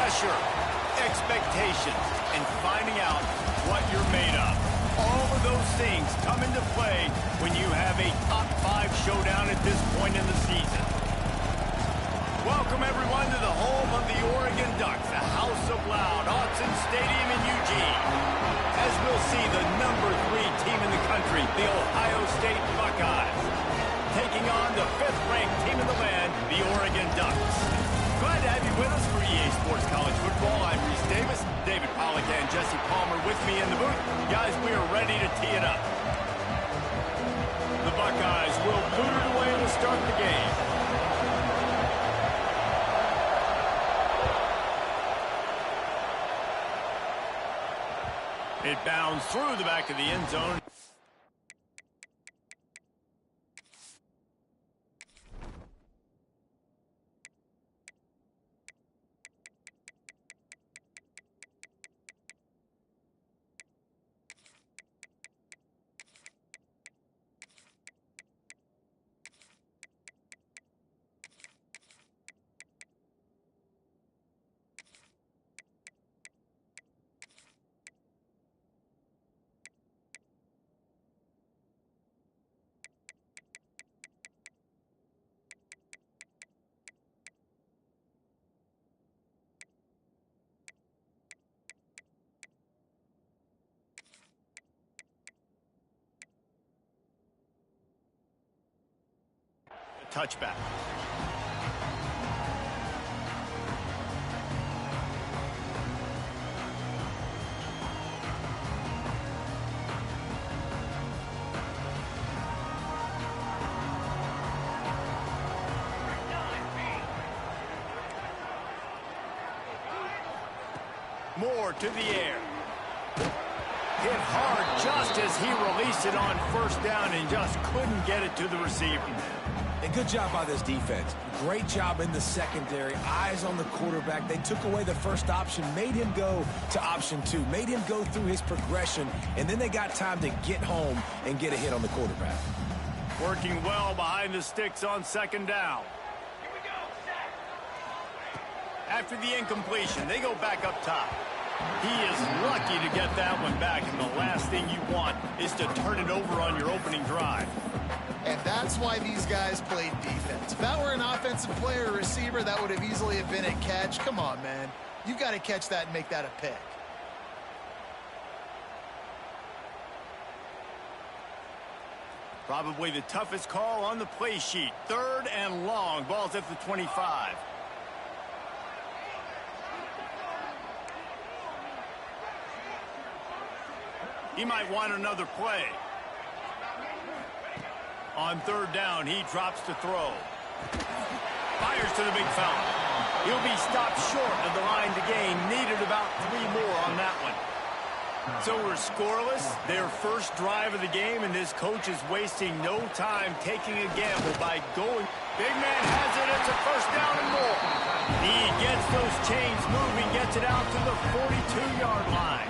Pressure, expectations, and finding out what you're made of. All of those things come into play when you have a top 5 showdown at this point in the season. Welcome, everyone, to the home of the Oregon Ducks, the House of Loud, Autzen Stadium in Eugene. As we'll see, the number 3 team in the country, the Ohio State Buckeyes, taking on the 5th-ranked team in the land, the Oregon Ducks. Glad to have you with us for EA Sports College Football. I'm Reese Davis, David Pollack, and Jesse Palmer with me in the booth. Guys, we are ready to tee it up. The Buckeyes will boot it away to start the game. It bounds through the back of the end zone. Touchback. Moore to the air. Hit hard just as he released it on first down and just couldn't get it to the receiver. And good job by this defense. Great job in the secondary. Eyes on the quarterback. They took away the first option, made him go to option 2, made him go through his progression, and then they got time to get home and get a hit on the quarterback. Working well behind the sticks on second down. After the incompletion, they go back up top. He is lucky to get that one back, and the last thing you want is to turn it over on your opening drive. And that's why these guys played defense. If that were an offensive player or receiver, that would have easily have been a catch. Come on, man. You got to catch that and make that a pick. Probably the toughest call on the play sheet. 3rd and long. Ball's at the 25. He might want another play. On 3rd down, he drops to throw. Fires to the big fella. He'll be stopped short of the line to gain. Needed about 3 more on that one. So we're scoreless. Their first drive of the game, and this coach is wasting no time taking a gamble by going. Big man has it. It's a first down and more. He gets those chains moving, gets it out to the 42-yard line.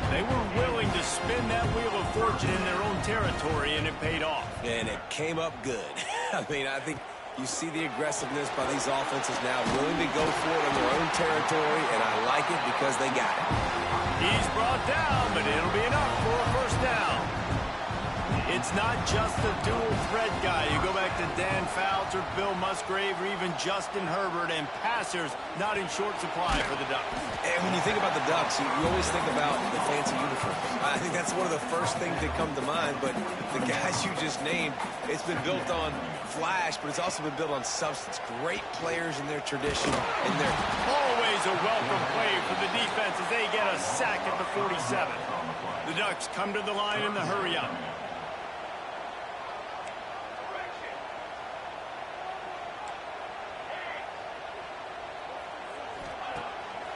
They were willing to spin that wheel of fortune in their own territory, and it paid off. And it came up good. I mean, I think you see the aggressiveness by these offenses now, willing to go for it in their own territory, and I like it because they got it. He's brought down, but it'll be enough for a first down. It's not just the dual threat guy. You go back to Dan Fouts or Bill Musgrave or even Justin Herbert, and passers not in short supply for the Ducks. And when you think about the Ducks, you always think about the fancy uniform. I think that's one of the first things that come to mind, but the guys you just named, it's been built on flash, but it's also been built on substance. Great players in their tradition, and they're always a welcome play for the defense as they get a sack at the 47. The Ducks come to the line in the hurry-up.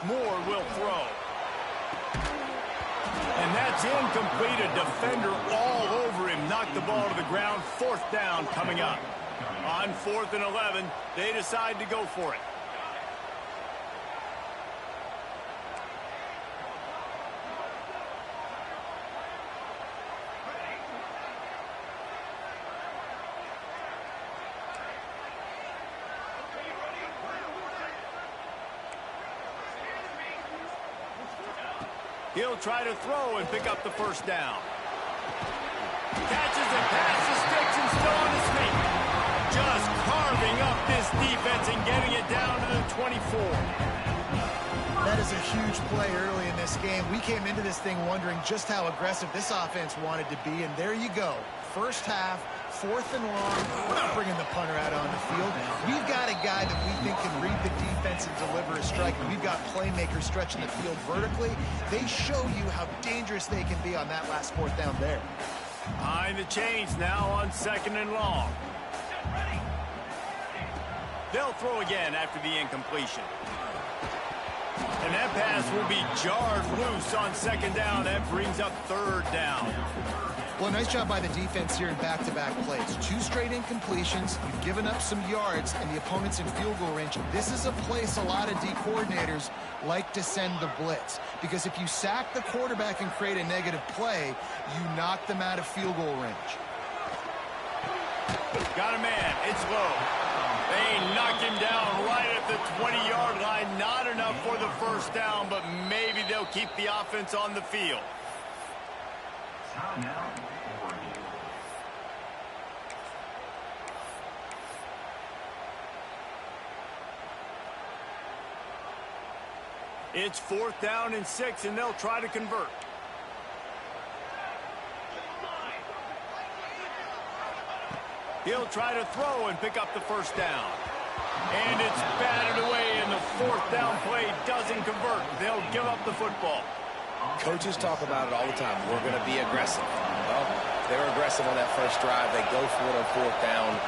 Moore will throw. And that's incomplete. A defender all over him. Knocked the ball to the ground. 4th down coming up. On 4th and 11, they decide to go for it. He'll try to throw and pick up the first down. Catches it past the sticks and still on his feet. Just carving up this defense and getting it down to the 24. That is a huge play early in this game. We came into this thing wondering just how aggressive this offense wanted to be, and there you go. First half, 4th and long. We're not bringing the punter out on the field. We've got a guy that we think can read the defense and deliver a strike, and we've got playmakers stretching the field vertically. They show you how dangerous they can be on that last 4th down there. Behind the chains now on 2nd and long. They'll throw again after the incompletion. And that pass will be jarred loose on 2nd down. That brings up 3rd down. Well, nice job by the defense here in back-to-back plays. 2 straight incompletions. You've given up some yards, and the opponent's in field goal range. This is a place a lot of D coordinators like to send the blitz, because if you sack the quarterback and create a negative play, you knock them out of field goal range. Got a man. It's low. They knock him down right at the 20-yard line. Not enough for the first down, but maybe they'll keep the offense on the field. It's 4th down and 6, and they'll try to convert. He'll try to throw and pick up the first down. And it's batted away, and the 4th down play doesn't convert. They'll give up the football. Coaches talk about it all the time. We're going to be aggressive. Well, they were aggressive on that first drive. They go for it on 4th down.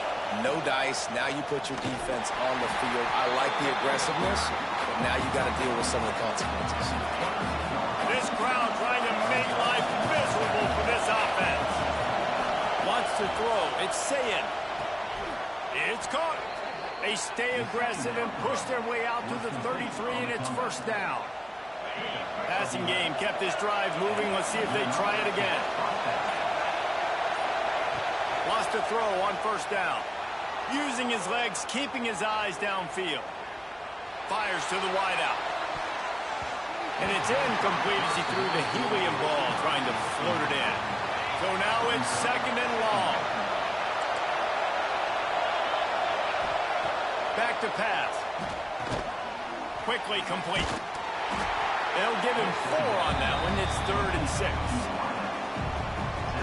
No dice. Now you put your defense on the field. I like the aggressiveness, but now you got to deal with some of the consequences. This crowd trying to make life miserable for this offense. Wants to throw. It's Sayin. It's caught. They stay aggressive and push their way out to the 33, and it's first down. Passing game kept this drive moving. Let's see if they try it again. Lost a throw on first down. Using his legs, keeping his eyes downfield. Fires to the wideout. And it's incomplete as he threw the helium ball, trying to float it in. So now it's 2nd and long. Back to pass. Quickly complete. They'll give him 4 on that one. It's 3rd and 6.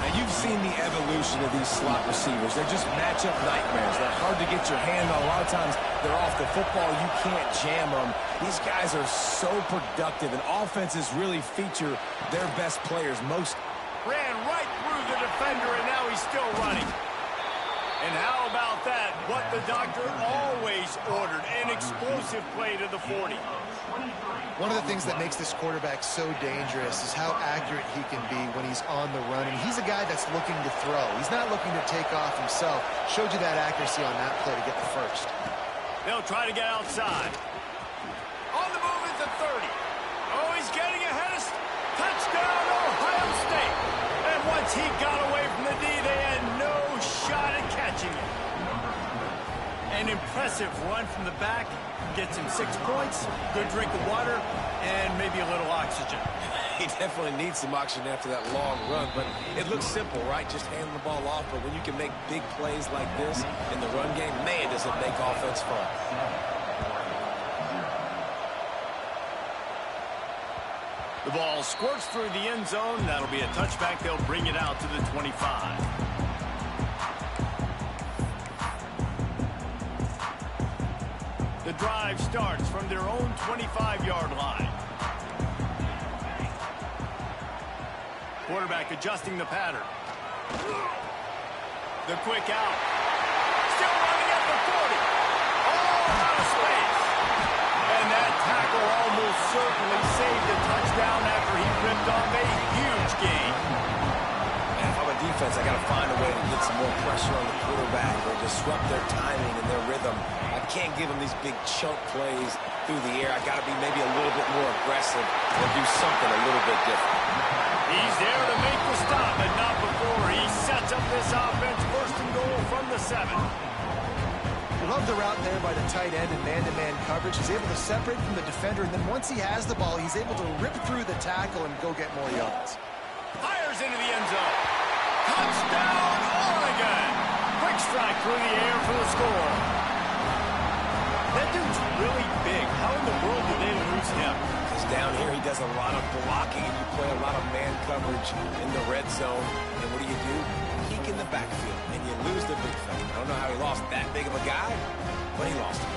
Now, you've seen the evolution of these slot receivers. They're just matchup nightmares. They're hard to get your hand on. A lot of times, they're off the football. You can't jam them. These guys are so productive, and offenses really feature their best players most. Ran right through the defender, and now he's still running. And how about that? What the doctor always ordered, an explosive play to the 40. One of the things that makes this quarterback so dangerous is how accurate he can be when he's on the run. And he's a guy that's looking to throw. He's not looking to take off himself. Showed you that accuracy on that play to get the first. They'll try to get outside. On the move at the 30. Oh, he's getting ahead of touchdown, Ohio State. And once he got away from the D, they had no shot at catching him. An impressive run from the back. Gets him 6 points, good drink of water, and maybe a little oxygen. He definitely needs some oxygen after that long run, but it looks simple, right? Just handing the ball off, but when you can make big plays like this in the run game, man, does it make offense fun. The ball squirts through the end zone. That'll be a touchback. They'll bring it out to the 25. The drive starts from their own 25-yard line. Quarterback adjusting the pattern. The quick out. Still running at the 40. All out of space. And that tackle almost certainly saved a touchdown after he ripped off a huge gain. And if I'm a defense, I got to find a way to get some more pressure on the quarterback or disrupt their timing and their rhythm. I can't give them these big chunk plays through the air. I got to be maybe a little bit more aggressive and do something a little bit different. He's there to make the stop, but not before. He sets up this offense, 1st and goal from the 7. Love the route there by the tight end and man-to-man coverage. He's able to separate from the defender, and then once he has the ball, he's able to rip through the tackle and go get more yards. Fires into the end zone. Touchdown, Oregon! Quick strike through the air for the score. That dude's really big. How in the world did they lose him? Because down here he does a lot of blocking, and you play a lot of man coverage in the red zone. And what do? Peek in the backfield, and you lose the big fella. I don't know how he lost that big of a guy, but he lost him.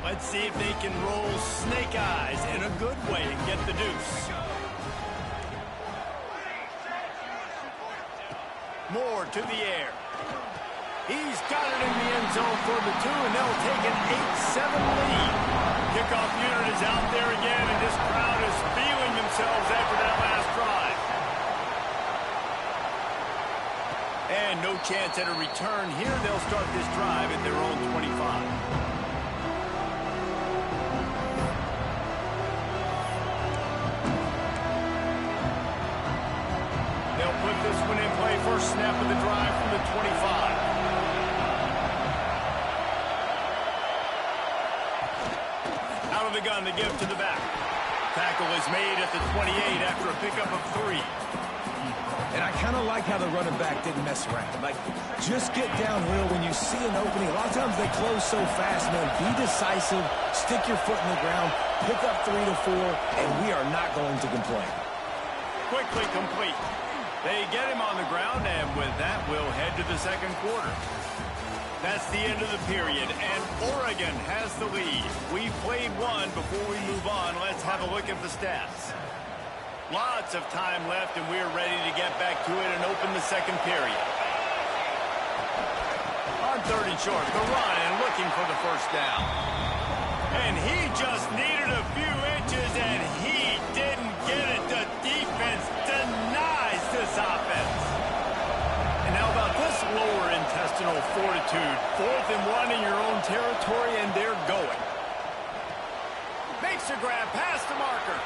Let's see if they can roll snake eyes in a good way and get the deuce. Moore to the air. He's got it in the end zone for the 2, and they'll take an 8-7 lead. Kickoff unit is out there again, and this crowd is feeling themselves after that last drive. And no chance at a return here. They'll start this drive at their own 25. They'll put this one in play. First snap of the drive from the 25. Out of the gun, the give to the back. Tackle is made at the 28 after a pickup of 3. And I kind of like how the running back didn't mess around. Like, just get downhill when you see an opening. A lot of times they close so fast, man. Be decisive, stick your foot in the ground, pick up 3 to 4, and we are not going to complain. Quickly complete. They get him on the ground, and with that, we'll head to the second quarter. That's the end of the period, and Oregon has the lead. We've played one. Before we move on, let's have a look at the stats. Lots of time left, and we're ready to get back to it and open the second period. On 3rd and short, the run and looking for the first down. And he just needed a few inches, and he didn't get it. The defense denies this offense. And how about this lower intestinal fortitude? 4th and 1 in your own territory, and they're going. Makes a grab past the marker.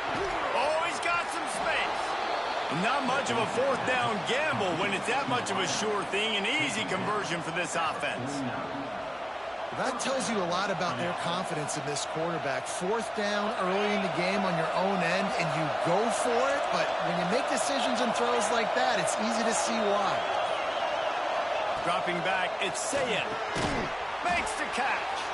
Oh, he's got some space. Not much of a 4th down gamble when it's that much of a sure thing. An easy conversion for this offense. That tells you a lot about their confidence in this quarterback. 4th down early in the game on your own end, and you go for it. But when you make decisions and throws like that, it's easy to see why. Dropping back, it's Sayin. Makes the catch.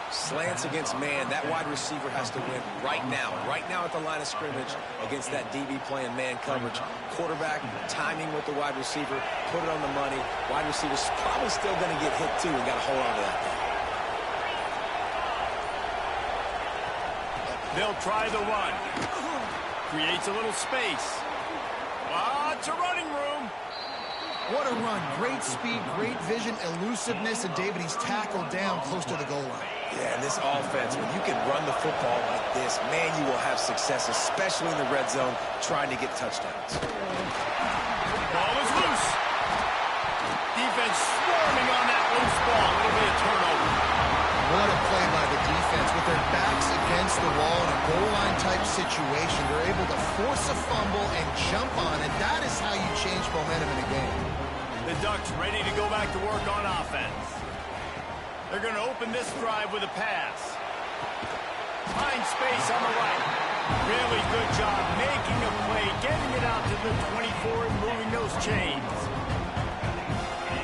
Slants against man. That wide receiver has to win right now. Right now at the line of scrimmage against that DB playing man coverage. Quarterback, timing with the wide receiver, put it on the money. Wide receiver's probably still going to get hit too. We got to hold on to that thing. They'll try the run. Creates a little space. Lots of running room. What a run. Great speed, great vision, elusiveness, and David, he's tackled down close to the goal line. Yeah, and this offense, when you can run the football like this, man, you will have success, especially in the red zone, trying to get touchdowns. Ball is loose. Defense swarming on that loose ball. It'll be a turnover. What a play by the defense. With their backs against the wall in a goal line type situation, they're able to force a fumble and jump on it. That is how you change momentum in a game. The Ducks ready to go back to work on offense. They're going to open this drive with a pass. Find space on the right. Really good job making a play, getting it out to the 24 and moving those chains.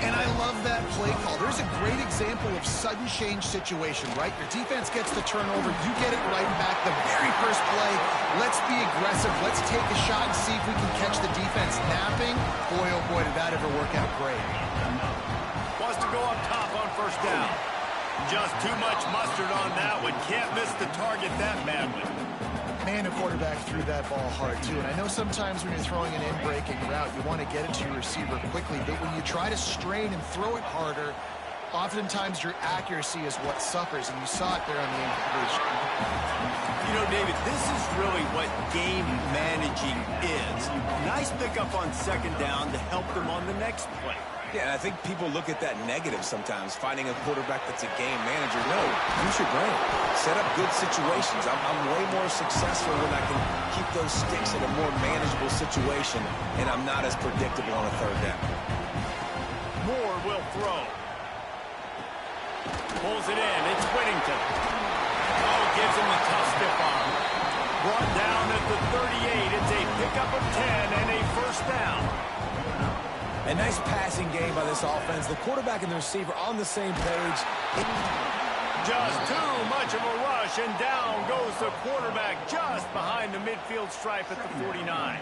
And I love that play call. There's a great example of sudden change situation, right? Your defense gets the turnover. You get it right back. The very first play, let's be aggressive. Let's take a shot and see if we can catch the defense napping. Boy, oh boy, did that ever work out great. Wants to go up top on first down. Just too much mustard on that one. Can't miss the target that badly. Man, the quarterback threw that ball hard, too. And I know sometimes when you're throwing an in-breaking route, you want to get it to your receiver quickly. But when you try to strain and throw it harder, oftentimes your accuracy is what suffers. And you saw it there on the incompletion. You know, David, this is really what game managing is. Nice pickup on second down to help them on the next play. Yeah, and I think people look at that negative sometimes, finding a quarterback that's a game manager. No, use your brain. Set up good situations. I'm way more successful when I can keep those sticks in a more manageable situation, and I'm not as predictable on a third down. Moore will throw. Pulls drills it in. It's Whittington. Oh, gives him the tough stiff arm. Brought down at the 38. It's a pickup of 10 and a first down. A nice passing game by this offense. The quarterback and the receiver on the same page. Just too much of a rush, and down goes the quarterback just behind the midfield stripe at the 49.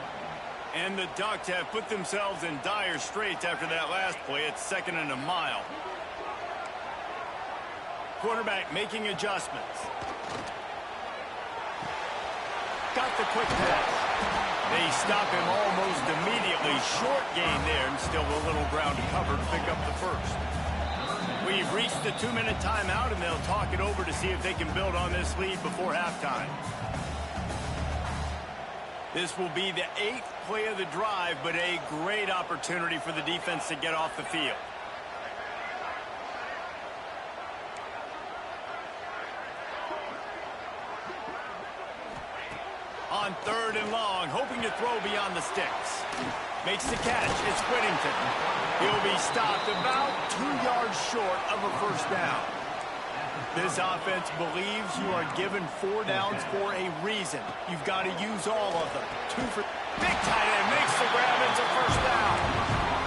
And the Ducks have put themselves in dire straits after that last play. It's 2nd and a mile. Quarterback making adjustments. Got the quick pass. They stop him almost immediately. Short gain there, and still a little ground to cover to pick up the first. We've reached the 2-minute timeout, and they'll talk it over to see if they can build on this lead before halftime. This will be the 8th play of the drive, but a great opportunity for the defense to get off the field. On 3rd and long, hoping to throw beyond the sticks. Makes the catch. It's Whittington. He'll be stopped about 2 yards short of a first down. This offense believes you are given 4 downs for a reason. You've got to use all of them. 2 for... Big tight end makes the grab. It's a first down.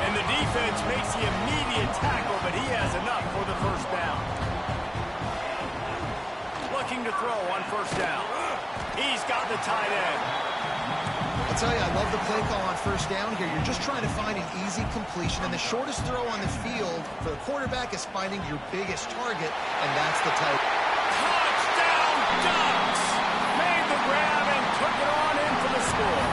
And the defense makes the immediate tackle, but he has enough for the first down. Looking to throw on first down. He's got the tight end. I'll tell you, I love the play call on first down here. You're just trying to find an easy completion, and the shortest throw on the field for the quarterback is finding your biggest target, and that's the tight end. Touchdown Ducks! Made the grab and took it on in for the score.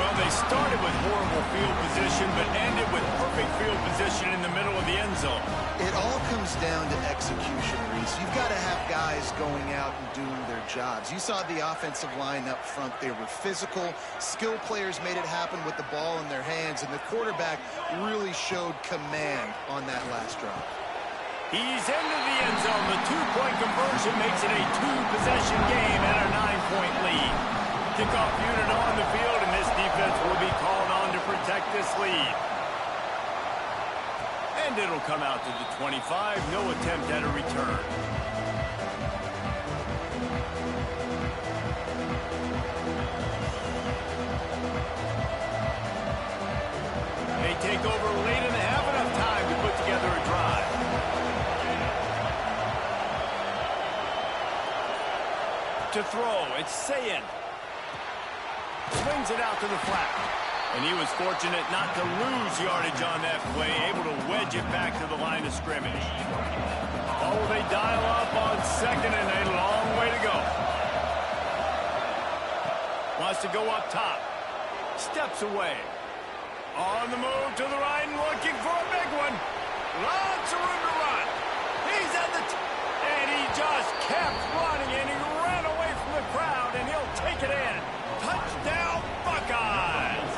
Well, they started with horrible field position, but ended with perfect field position in the middle of the end zone. It all comes down to execution, Reese. You've got to have guys going out and doing their jobs. You saw the offensive line up front. They were physical. Skill players made it happen with the ball in their hands, and the quarterback really showed command on that last drive. He's into the end zone. The 2-point conversion makes it a 2-possession game and a 9-point lead. Kickoff unit on the field, and this defense will be called on to protect this lead. And it'll come out to the 25. No attempt at a return. They take over late and have enough time to put together a drive. To throw, it's Sayin. Swings it out to the flat. And he was fortunate not to lose yardage on that play, able to wedge it back to the line of scrimmage. Oh, they dial up on 2nd and a long way to go. Wants to go up top. Steps away. On the move to the right and looking for a big one. Lots of room to run. He's at the... and he just kept running, and he ran away from the crowd, and he'll take it in. Touchdown, Buckeyes!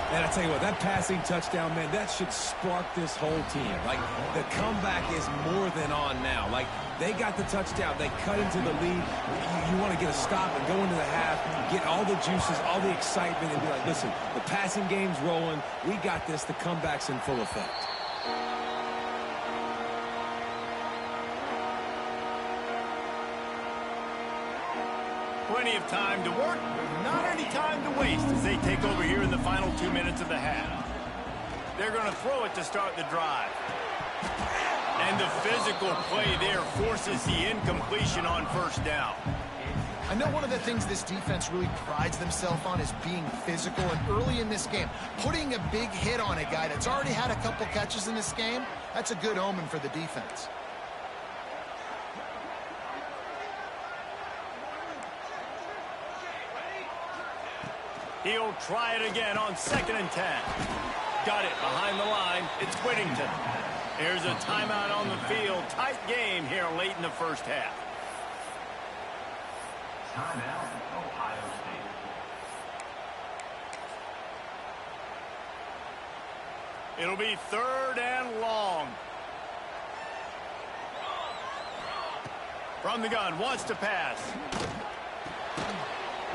And I tell you what, that passing touchdown, man, that should spark this whole team. Like, the comeback is more than on now. Like, they got the touchdown. They cut into the lead. You want to get a stop and go into the half, get all the juices, all the excitement, and be like, listen, the passing game's rolling. We got this. The comeback's in full effect. Plenty of time to work, not any time to waste as they take over here in the final 2 minutes of the half. They're going to throw it to start the drive. And the physical play there forces the incompletion on first down. I know one of the things this defense really prides themselves on is being physical, and early in this game, putting a big hit on a guy that's already had a couple catches in this game, that's a good omen for the defense. He'll try it again on 2nd and 10. Got it behind the line. It's Whittington. There's a timeout on the field. Tight game here late in the first half. Timeout, Ohio State. It'll be 3rd and long. From the gun, wants to pass.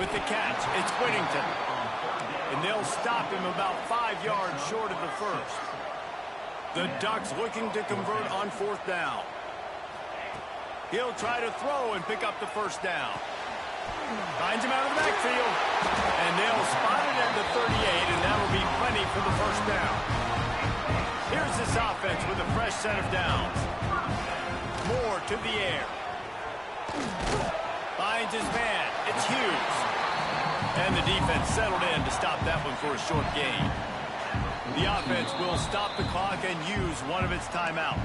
With the catch, it's Whittington. And they'll stop him about 5 yards short of the first. The Ducks looking to convert on 4th down. He'll try to throw and pick up the first down. Finds him out of the backfield. And they'll spot it at the 38, and that'll be plenty for the first down. Here's this offense with a fresh set of downs. Moore to the air. Finds his man. It's Hughes. And the defense settled in to stop that one for a short gain. The offense will stop the clock and use one of its timeouts.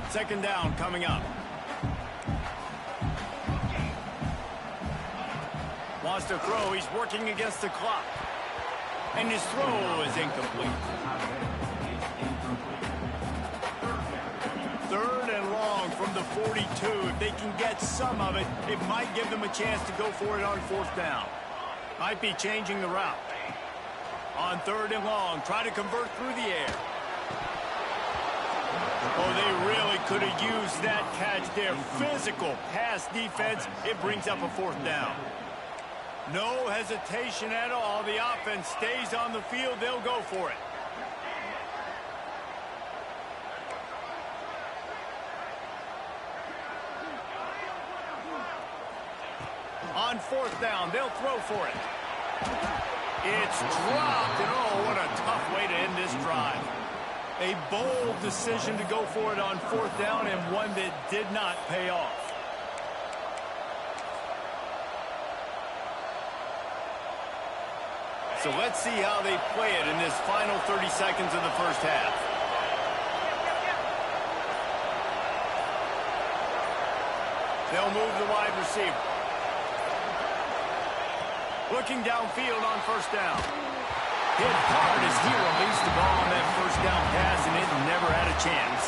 Second down coming up. Wants to throw. He's working against the clock. And his throw is incomplete. 3rd and long from the 42. If they can get some of it, it might give them a chance to go for it on 4th down. Might be changing the route. On 3rd and long, try to convert through the air. Oh, they really could have used that catch there. Physical pass defense. It brings up a 4th down. No hesitation at all. The offense stays on the field. They'll go for it. On 4th down, they'll throw for it. It's dropped, and oh, what a tough way to end this drive. A bold decision to go for it on 4th down, and one that did not pay off. So let's see how they play it in this final 30 seconds of the first half. They'll move the wide receiver. Looking downfield on 1st down. Hit hard as he released the ball on that 1st down pass, and it never had a chance.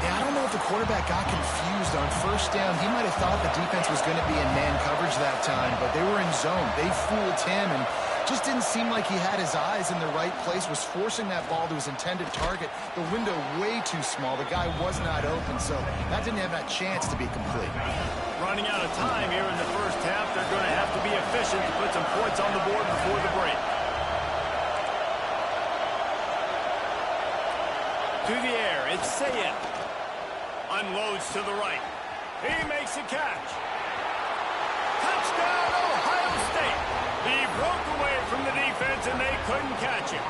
Yeah, I don't know if the quarterback got confused on 1st down. He might have thought the defense was going to be in man coverage that time, but they were in zone. They fooled him, and just didn't seem like he had his eyes in the right place, was forcing that ball to his intended target. The window way too small. The guy was not open, so that didn't have that chance to be complete. Running out of time here in the first half. They're going to have to be efficient to put some points on the board before the break. To the air, it's Sayed. Unloads to the right. He makes a catch. Touchdown, Ohio State. He broke away from the defense, and they couldn't catch him.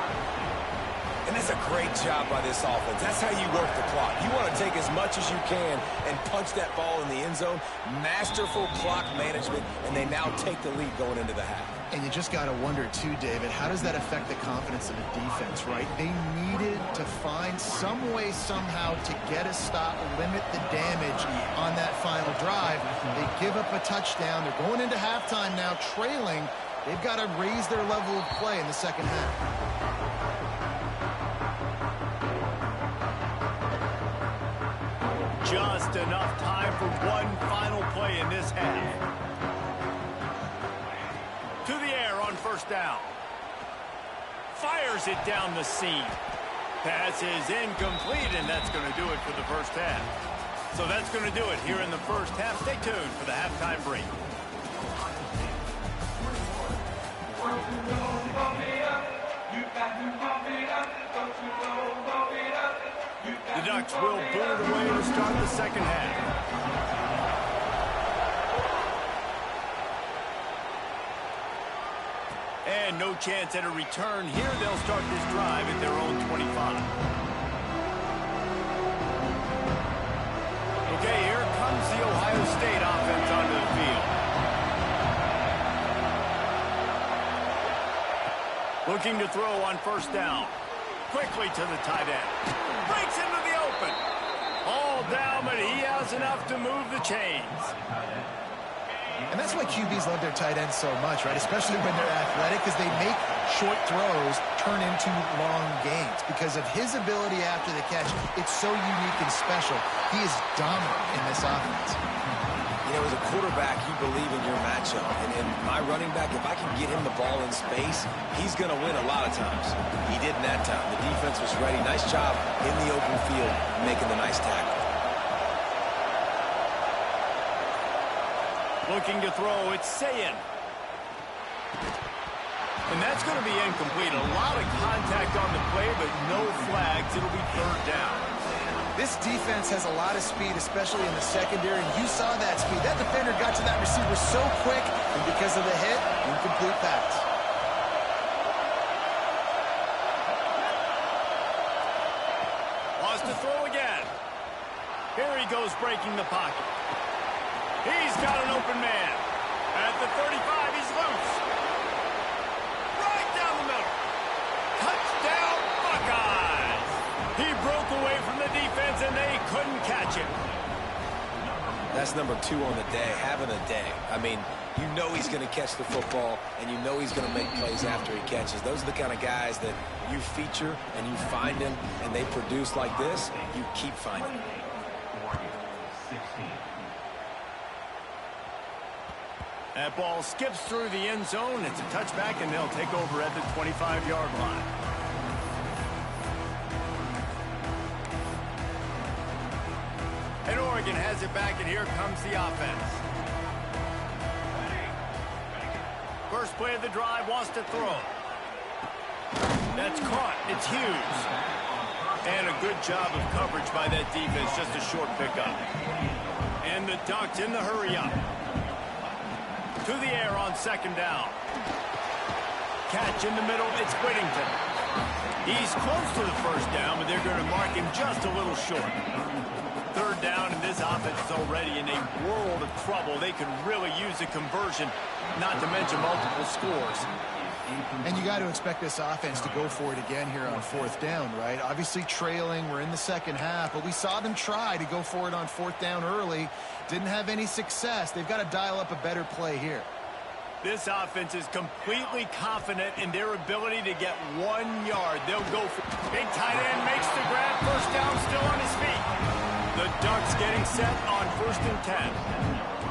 And that's a great job by this offense. That's how you work the clock. You want to take as much as you can and punch that ball in the end zone. Masterful clock management, and they now take the lead going into the half. And you just got to wonder, too, David, how does that affect the confidence of the defense, right? They needed to find some way, somehow, to get a stop, limit the damage on that final drive. They give up a touchdown. They're going into halftime now, trailing. They've got to raise their level of play in the second half. Just enough time for one final play in this half. To the air on 1st down. Fires it down the seam. Pass is incomplete, and that's going to do it for the first half. So that's going to do it here in the first half. Stay tuned for the halftime break. The Ducks will boot it away to start the second half. And no chance at a return here. They'll start this drive at their own 25. Okay, here comes the Ohio State offense onto the field. Looking to throw on 1st down. Quickly to the tight end. Breaks into the open. All down, but he has enough to move the chains. And that's why QBs love their tight ends so much, right? Especially when they're athletic, because they make short throws turn into long gains. Because of his ability after the catch, it's so unique and special. He is dominant in this offense. You know, as a quarterback, you believe in your matchup. And my running back, if I can get him the ball in space, he's going to win a lot of times. He did in that time. The defense was ready. Nice job in the open field, making the nice tackle. Looking to throw, it's Sayin. And that's going to be incomplete. A lot of contact on the play, but no flags. It'll be third down. This defense has a lot of speed, especially in the secondary, and you saw that speed. That defender got to that receiver so quick, and because of the hit, incomplete pass. Wants to throw again. Here he goes breaking the pocket. He's got an open man. At the 35, he's loose. Right down the middle. Touchdown, Buckeyes. He broke away from the defense, and they couldn't catch him. That's number 2 on the day, having a day. I mean, you know he's going to catch the football, and you know he's going to make plays after he catches. Those are the kind of guys that you feature and you find them, and they produce like this, you keep finding them. That ball skips through the end zone. It's a touchback, and they'll take over at the 25-yard line. And Oregon has it back, and here comes the offense. First play of the drive, wants to throw. That's caught. It's Hughes. And a good job of coverage by that defense. Just a short pickup. And the Ducks in the hurry-up. To the air on second down. Catch in the middle, it's Whittington. He's close to the first down, but they're going to mark him just a little short. Third down, and this offense is already in a world of trouble. They could really use a conversion, not to mention multiple scores. And you got to expect this offense to go for it again here on fourth down, right? Obviously trailing, we're in the second half, but we saw them try to go for it on fourth down early. Didn't have any success. They've got to dial up a better play here. This offense is completely confident in their ability to get 1 yard. They'll go for it. Big tight end makes the grab. First down, still on his feet. The Ducks getting set on 1st and 10.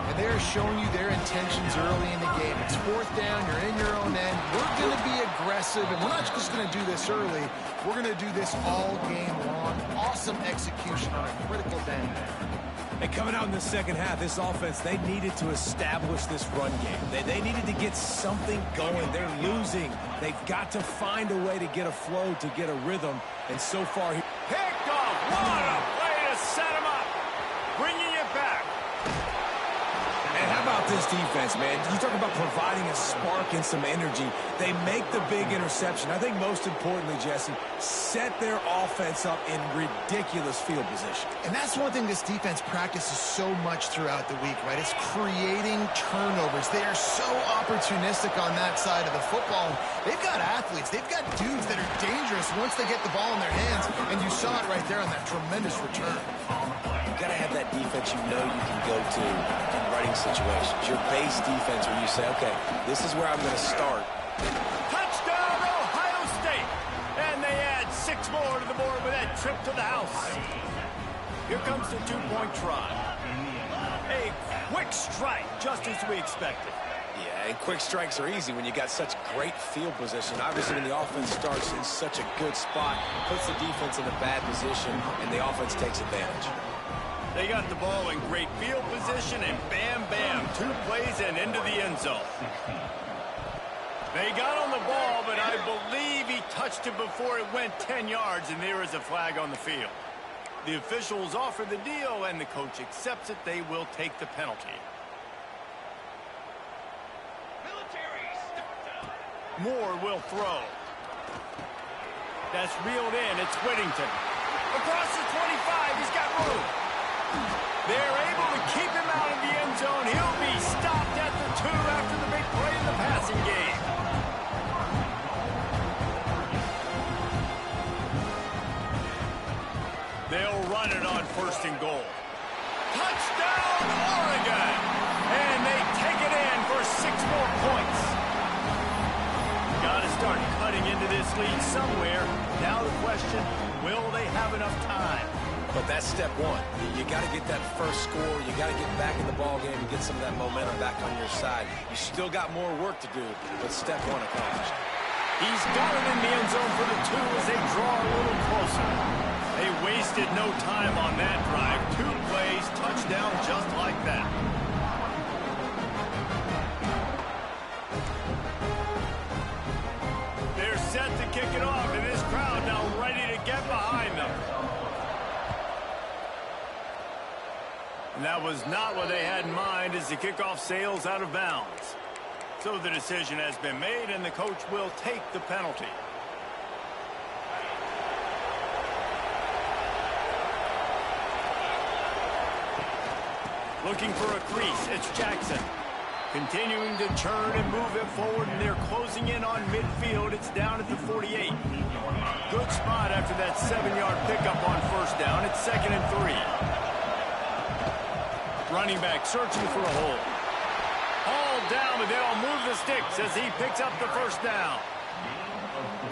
And they're showing you their intentions early in the game. It's fourth down, you're in your own end. We're going to be aggressive, and we're not just going to do this early. We're going to do this all game long. Awesome execution on a critical down. And coming out in the second half, this offense, they needed to establish this run game. They needed to get something going. They're losing. They've got to find a way to get a flow, to get a rhythm. And so far, picked off. What a way to set him up. Bringing it back. And how about this defense, man? You talk about providing a spark and some energy. They make the big interception. I think most importantly, Jesse, set their offense up in ridiculous field position. And that's one thing this defense practices so much throughout the week, right? It's creating turnovers. They are so opportunistic on that side of the football. They've got athletes. They've got dudes that are dangerous once they get the ball in their hands. And you saw it right there on that tremendous return. You've got to have that defense you know you can go to in running situations. Your base defense where you say, okay, this is where I'm going to start. Touchdown, Ohio State! And they add 6 more to the board with that trip to the house. Here comes the 2-point try. A quick strike, just as we expected. Yeah, and quick strikes are easy when you got such great field position. Obviously, when the offense starts in such a good spot, puts the defense in a bad position, and the offense takes advantage. They got the ball in great field position, and bam, bam, 2 plays and into the end zone. They got on the ball, but I believe he touched it before it went 10 yards, and there is a flag on the field. The officials offer the deal, and the coach accepts it. They will take the penalty. Moore will throw. That's reeled in. It's Whittington. Across the 25, he's got room. They're able to keep him out of the end zone. He'll be stopped at the 2 after the big play in the passing game. They'll run it on 1st and goal. Touchdown, Oregon! And they take it in for 6 more points. Got to start cutting into this lead somewhere. Now the question, will they have enough time? But that's step 1. You got to get that first score. You got to get back in the ball game and get some of that momentum back on your side. You still got more work to do, but step 1 accomplished. He's got it in the end zone for the 2 as they draw a little closer. They wasted no time on that drive. 2 plays, touchdown just like that. kick it off, and this crowd now ready to get behind them. And that was not what they had in mind as the kickoff sails out of bounds. So the decision has been made, and the coach will take the penalty. Looking for a crease, it's Jackson. Continuing to churn and move it forward, and they're closing in on midfield. It's down at the 48. Good spot after that 7-yard pickup on first down. It's 2nd and 3. Running back searching for a hole. Hauled down, but they'll move the sticks as he picks up the first down.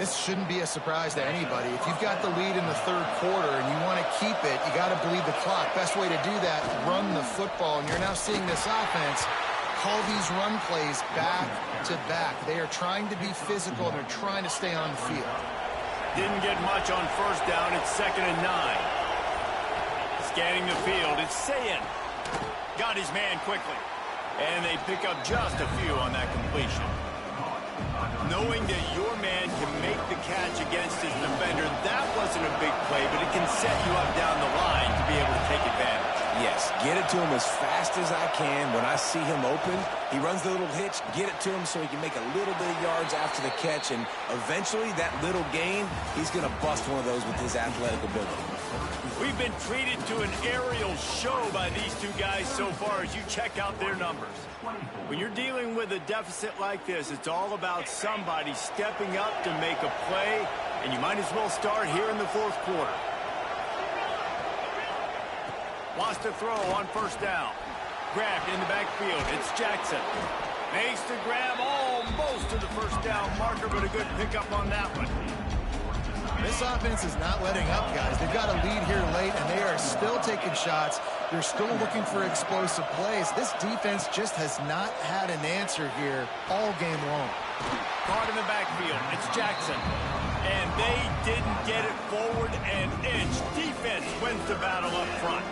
This shouldn't be a surprise to anybody. If you've got the lead in the third quarter and you want to keep it, you got to bleed the clock. Best way to do that, run the football. And you're now seeing this offense call these run plays back to back. They are trying to be physical, and they're trying to stay on the field. Didn't get much on first down. It's 2nd and 9. Scanning the field, it's Sayin. Got his man quickly. And they pick up just a few on that completion. Knowing that your man can make the catch against his defender, that wasn't a big play, but it can set you up down the line to be able to take advantage. Yes, get it to him as fast as I can. When I see him open, he runs the little hitch, get it to him so he can make a little bit of yards after the catch, and eventually that little gain, he's going to bust one of those with his athletic ability. We've been treated to an aerial show by these two guys so far as you check out their numbers. When you're dealing with a deficit like this, it's all about somebody stepping up to make a play, and you might as well start here in the fourth quarter. Wants to throw on first down. Grabbed in the backfield. It's Jackson. Makes the grab almost to the first down marker, but a good pickup on that one. This offense is not letting up, guys. They've got a lead here late, and they are still taking shots. They're still looking for explosive plays. This defense just has not had an answer here all game long. Caught in the backfield. It's Jackson. And they didn't get it forward an inch. Defense wins the battle up front.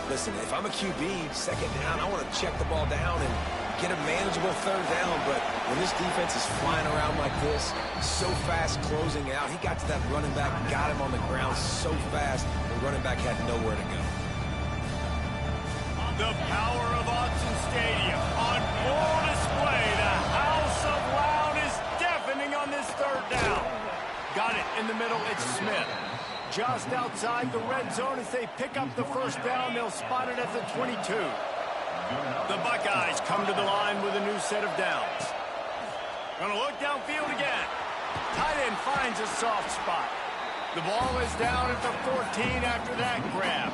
Listen, if I'm a QB, second down, I want to check the ball down and get a manageable third down, but when this defense is flying around like this, so fast closing out, he got to that running back, got him on the ground so fast, the running back had nowhere to go. The power of Autzen Stadium on full display. The house of loud is deafening on this third down. Got it in the middle, it's Smith. Just outside the red zone as they pick up the first down, they'll spot it at the 22. The Buckeyes come to the line with a new set of downs. Gonna look downfield again. Tight end finds a soft spot. The ball is down at the 14 after that grab.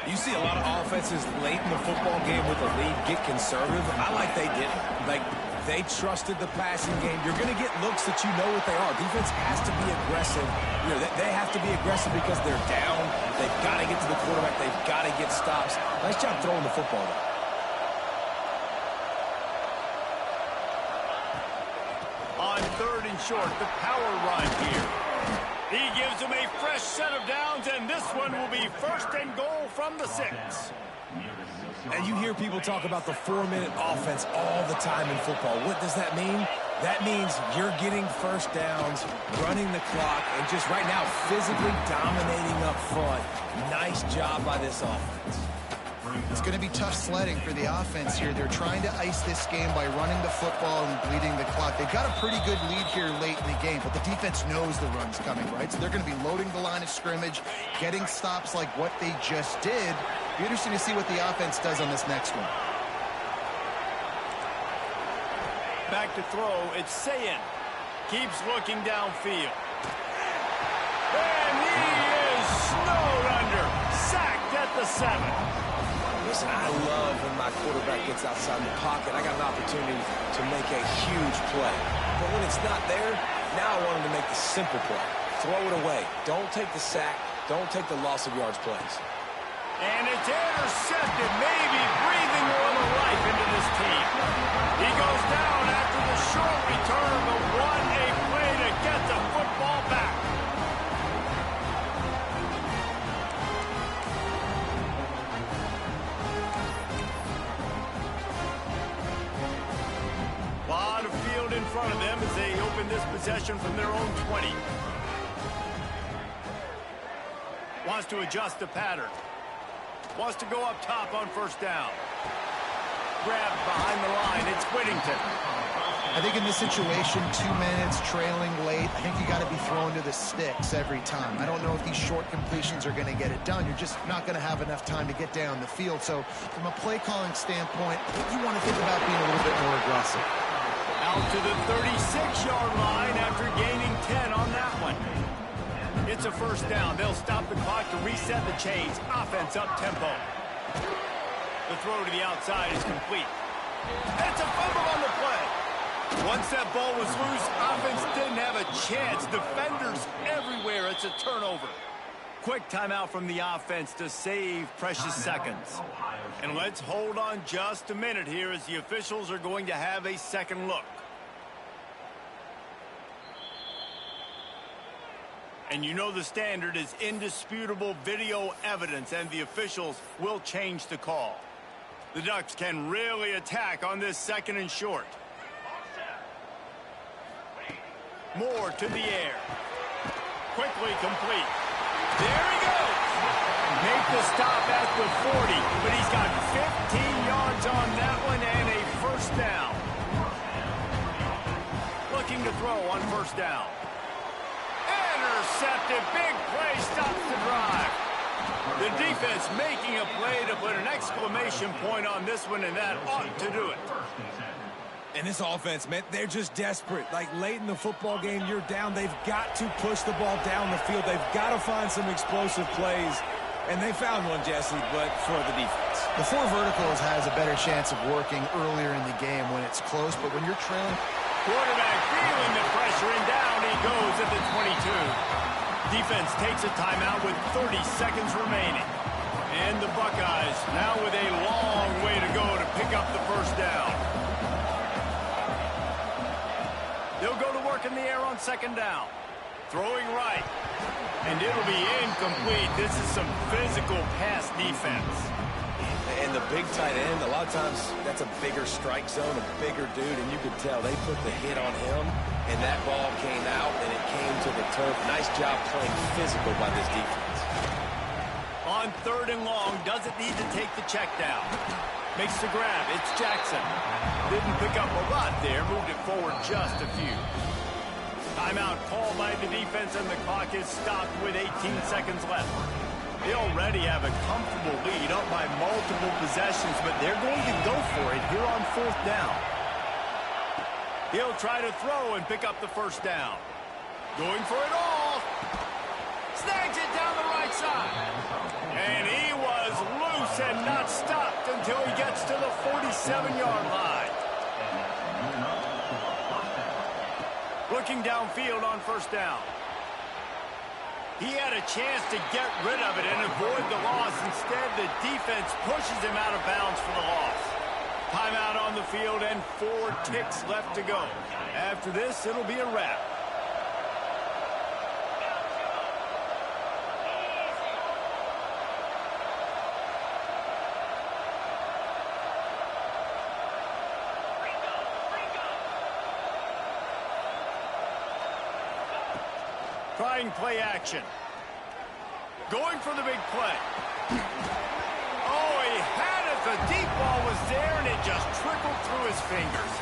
You see a lot of offenses late in the football game with a lead get conservative. I like they didn't. Like, they trusted the passing game. You're going to get looks that you know what they are. Defense has to be aggressive. You know, they have to be aggressive because they're down. They've got to get to the quarterback. They've got to get stops. Nice job throwing the football, though. On third and short, the power run here. He gives them a fresh set of downs, and this one will be 1st and goal from the 6. And you hear people talk about the 4-minute offense all the time in football. What does that mean? That means you're getting first downs, running the clock, and just right now physically dominating up front. Nice job by this offense. It's going to be tough sledding for the offense here. They're trying to ice this game by running the football and bleeding the clock. They've got a pretty good lead here late in the game, but the defense knows the run's coming, right? So they're going to be loading the line of scrimmage, getting stops like what they just did. It'll be interesting to see what the offense does on this next one. Back to throw, it's Sayin. Keeps looking downfield. And he is snowed under. Sacked at the 7. Listen, I love when my quarterback gets outside the pocket. I got an opportunity to make a huge play. But when it's not there, now I want him to make the simple play. Throw it away. Don't take the sack. Don't take the loss of yards plays. And it's intercepted, maybe breathing a little life into this team. He goes down after the short return, but what a play to get the football back. A lot of field in front of them as they open this possession from their own 20. Wants to adjust the pattern. Wants to go up top on first down. Grabbed behind the line. It's Whittington. I think in this situation, 2 minutes, trailing late, I think you got to be thrown to the sticks every time. I don't know if these short completions are going to get it done. You're just not going to have enough time to get down the field. So from a play calling standpoint, I think you want to think about being a little bit more aggressive. Out to the 36-yard line after gaining 10 on that one. It's a first down. They'll stop the clock to reset the chains. Offense up tempo. The throw to the outside is complete. And it's a fumble on the play. Once that ball was loose, offense didn't have a chance. Defenders everywhere. It's a turnover. Quick timeout from the offense to save precious seconds. And let's hold on just a minute here as the officials are going to have a second look. And you know the standard is indisputable video evidence, and the officials will change the call. The Ducks can really attack on this second and short. Moore to the air. Quickly complete. There he goes. Make the stop at the 40, but he's got 15 yards on that one and a first down. Looking to throw on first down. Intercepted. Big play stops the drive. The defense making a play to put an exclamation point on this one, and that ought to do it. And this offense, man, they're just desperate. Like late in the football game, you're down. They've got to push the ball down the field. They've got to find some explosive plays. And they found one, Jesse, but for the defense. The four verticals has a better chance of working earlier in the game when it's close, but when you're trailing. Quarterback feeling the pressure, and down he goes at the 22. Defense takes a timeout with 30 seconds remaining. And the Buckeyes now with a long way to go to pick up the first down. They'll go to work in the air on second down. Throwing right. And it'll be incomplete. This is some physical pass defense. And the big tight end, a lot of times that's a bigger strike zone, a bigger dude, and you could tell they put the hit on him, and that ball came out, and it came to the turf. Nice job playing physical by this defense. On third and long, doesn't need to take the check down. Makes the grab. It's Jackson. Didn't pick up a lot there. Moved it forward just a few. Timeout called by the defense, and the clock is stopped with 18 seconds left. They already have a comfortable lead, up by multiple possessions, but they're going to go for it here on fourth down. He'll try to throw and pick up the first down. Going for it all. Snags it down the right side. And he was loose and not stopped until he gets to the 47-yard line. Looking downfield on first down. He had a chance to get rid of it and avoid the loss. Instead, the defense pushes him out of bounds for the loss. Timeout on the field and 4 ticks left to go. After this, it'll be a wrap. Trying play action. Going for the big play. Oh, he had it. The deep ball was there, and it just trickled through his fingers.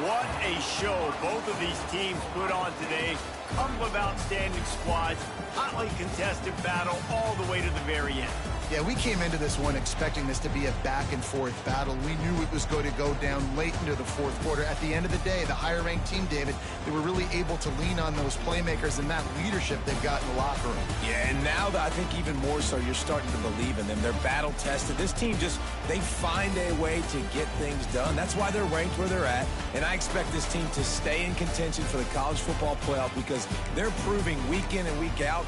What a show both of these teams put on today. Couple of outstanding squads. Hotly contested battle all the way to the very end. Yeah, we came into this one expecting this to be a back-and-forth battle. We knew it was going to go down late into the fourth quarter. At the end of the day, the higher-ranked team, David, they were really able to lean on those playmakers and that leadership they've got in the locker room. Yeah, and now I think even more so, you're starting to believe in them. They're battle-tested. This team just, they find a way to get things done. That's why they're ranked where they're at. And I expect this team to stay in contention for the college football playoff because they're proving week in and week out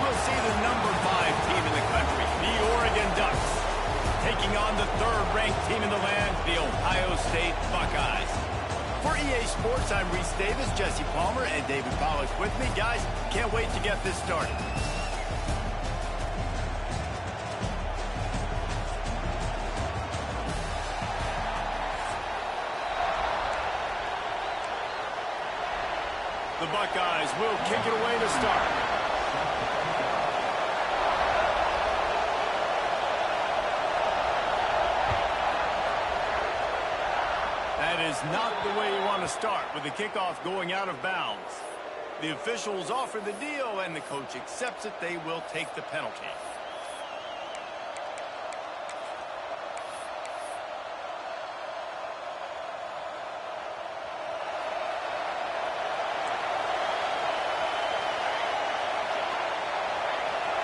we'll see the #5 team in the country, the Oregon Ducks, taking on the 3rd-ranked team in the land, the Ohio State Buckeyes. For EA Sports, I'm Reese Davis, Jesse Palmer, and David Pollack with me. Guys, can't wait to get this started. The Buckeyes will kick it away to start. That is not the way you want to start, with the kickoff going out of bounds. The officials offer the deal, and the coach accepts it. They will take the penalty.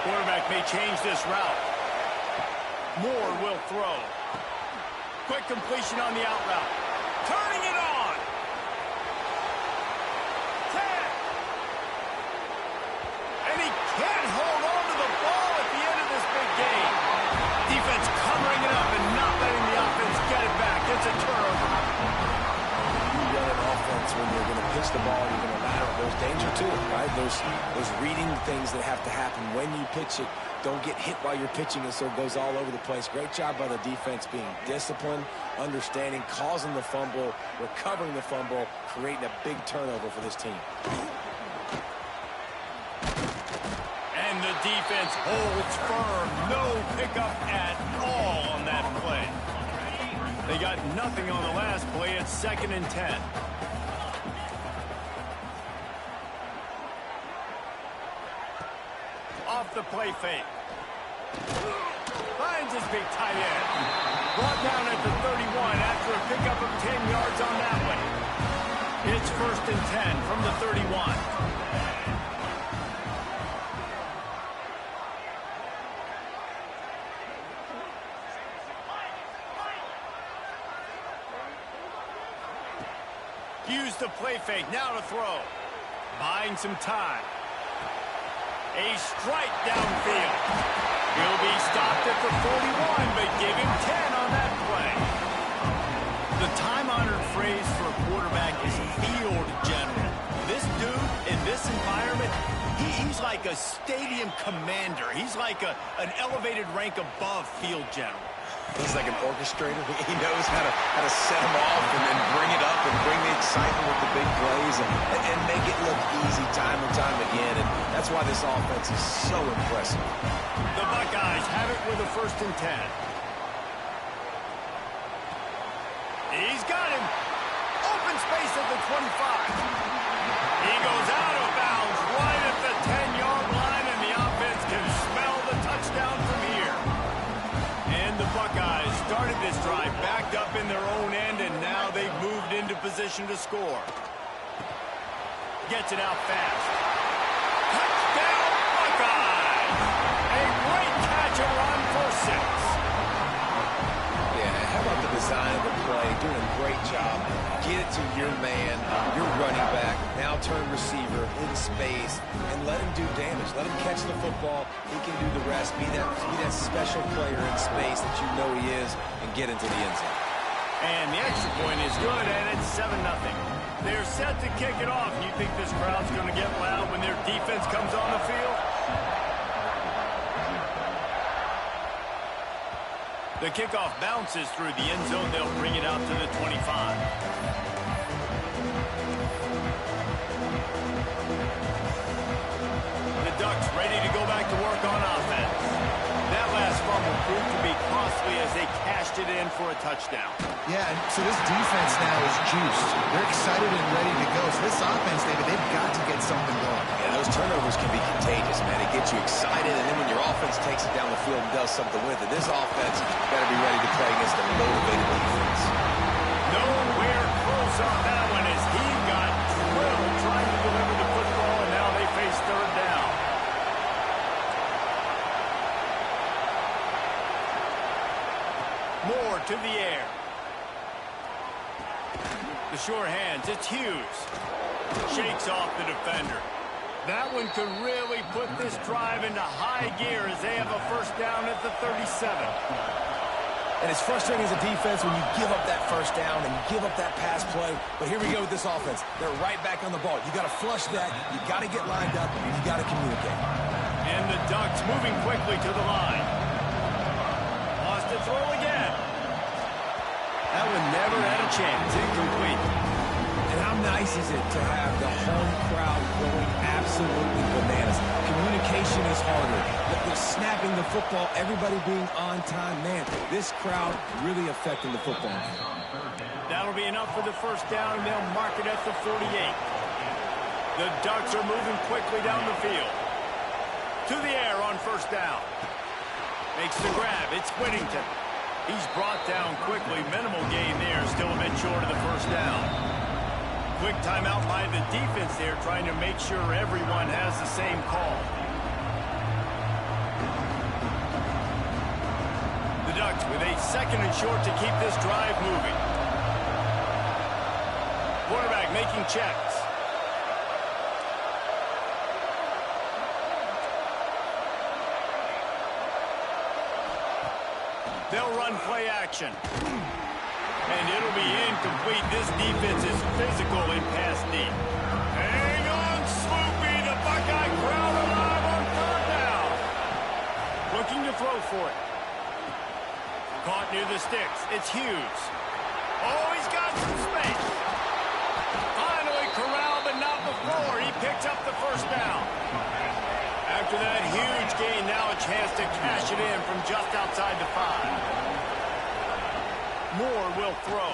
Quarterback may change this route. Moore will throw. Quick completion on the out route. Turning it on. 10. And he can't hold on to the ball at the end of this big game. Defense covering it up and not letting the offense get it back. It's a turnover. You run an offense when you're going to pitch the ball, you're going to lateral. There's danger to it, right? There's reading things that have to happen when you pitch it. Don't get hit while you're pitching it so it goes all over the place. Great job by the defense being disciplined, understanding, causing the fumble, recovering the fumble, creating a big turnover for this team. And the defense holds firm. No pickup at all on that play. They got nothing on the last play. It's 2nd and 10. Off the play fake. Finds his big tight end. Brought down at the 31 after a pickup of 10 yards on that one. It's 1st and 10 from the 31. Use the play fake, now to throw. Buying some time. A strike downfield. He'll be stopped at the 41, but give him 10 on that play. The time-honored phrase for a quarterback is field general. This dude, in this environment, he's like a stadium commander. He's like an elevated rank above field general. He's like an orchestrator. He knows how to set them off and then bring it up and bring the excitement with the big plays and make it look easy time and time again. And that's why this offense is so impressive. The Buckeyes have it with a 1st and 10. He's got him. Open space at the 25. He goes out of bounds right at the 10-yard line, and the offense can smell the touchdown from here. And the Buckeyes started this drive backed up in their own end, and now they've moved into position to score. Gets it out fast. Touchdown, Buckeyes! A great catch and run for 6. Yeah, how about the design of the play? Doing a great job. Get it to your man, your running back, now turn receiver in space, and let him do damage. Let him catch the football. He can do the rest. Be that special player in space that you know he is, and get into the end zone. And the extra point is good, and it's 7-0. They're set to kick it off. You think this crowd's going to get loud when their defense comes on the field? The kickoff bounces through the end zone. They'll bring it out to the 25. The Ducks ready to go back to work on offense. That last fumble proved to be costly as they cashed it in for a touchdown. Yeah, so this defense now is juiced. They're excited and ready to go. So this offense, David, they've got to get something going. Yeah, those turnovers can be contagious, man. It gets you excited, and then when your offense takes it down the field and does something with it, this offense better be ready to play against a motivated defense. Nowhere close on that one as he got drilled trying to deliver the football, and now they face 3rd down. Moore to the air. The sure hands, it's Hughes. Shakes off the defender. That one could really put this drive into high gear as they have a first down at the 37. And it's frustrating as a defense when you give up that first down and you give up that pass play. But here we go with this offense. They're right back on the ball. You got to flush that. You got to get lined up. And you got to communicate. And the Ducks moving quickly to the line. Lost to throw again. That one never had a chance. Incomplete. And how nice is it to have the home crowd going absolutely bananas? Communication is harder. They're snapping the football, everybody being on time. Man, this crowd really affecting the football. That'll be enough for the first down, and they'll mark it at the 48. The Ducks are moving quickly down the field. To the air on first down. Makes the grab. It's Whittington. He's brought down quickly. Minimal gain there. Still a bit short of the first down. Quick timeout by the defense there, trying to make sure everyone has the same call. The Ducks with a second and short to keep this drive moving. Quarterback making checks. They'll run play action. And it'll be incomplete. This defense is physical in pass deep. Hang on, Swoopy. The Buckeye crowd alive on third down. Looking to throw for it. Caught near the sticks. It's Hughes. Oh, he's got some space. Finally corralled, but not before. He picks up the first down. After that huge gain, now a chance to cash it in from just outside the 5. Moore will throw.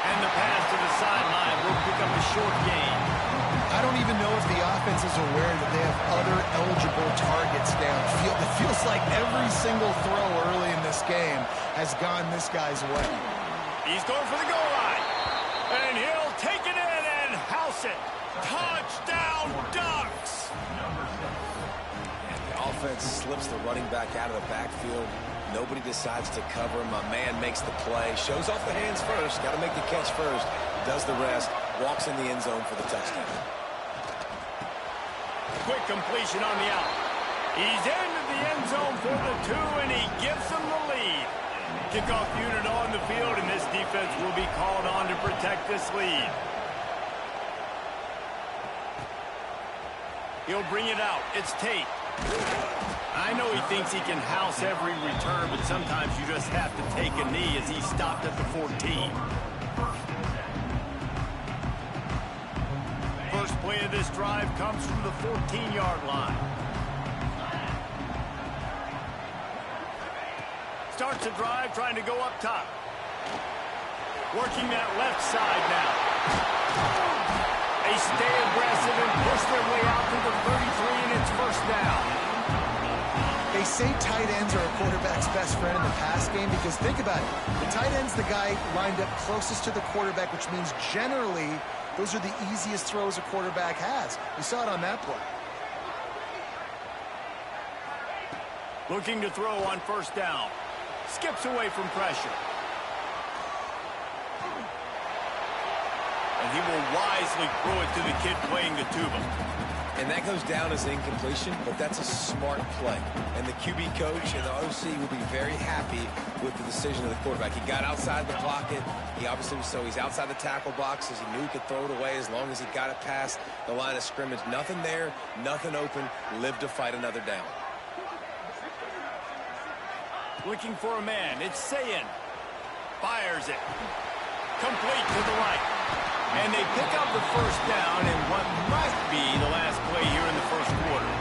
And the pass to the sideline will pick up a short gain. I don't even know if the offense is aware that they have other eligible targets downfield. It feels like every single throw early in this game has gone this guy's way. He's going for the goal line. And he'll take it in and house it. Touchdown, Ducks! And the offense slips the running back out of the backfield. Nobody decides to cover him. My man makes the play. Shows off the hands first. Got to make the catch first. Does the rest. Walks in the end zone for the touchdown. Quick completion on the out. He's into the end zone for the 2, and he gives them the lead. Kickoff unit on the field, and this defense will be called on to protect this lead. He'll bring it out. It's Tate. I know he thinks he can house every return, but sometimes you just have to take a knee as he stopped at the 14. First play of this drive comes from the 14-yard line. Starts a drive trying to go up top. Working that left side now. They stay aggressive and push their way out to the 33, and it's first down. They say tight ends are a quarterback's best friend in the pass game because think about it. The tight end's the guy lined up closest to the quarterback, which means generally those are the easiest throws a quarterback has. You saw it on that play. Looking to throw on first down. Skips away from pressure. And he will wisely throw it to the kid playing the tuba. And that goes down as an incompletion, but that's a smart play. And the QB coach and the OC will be very happy with the decision of the quarterback. He got outside the pocket. He obviously was he's outside the tackle boxes. He knew he could throw it away as long as he got it past the line of scrimmage. Nothing there, nothing open. Live to fight another down. Looking for a man. It's Sayin. Fires it. Complete to the right. And they pick up the first down in what might be the last play here in the first quarter.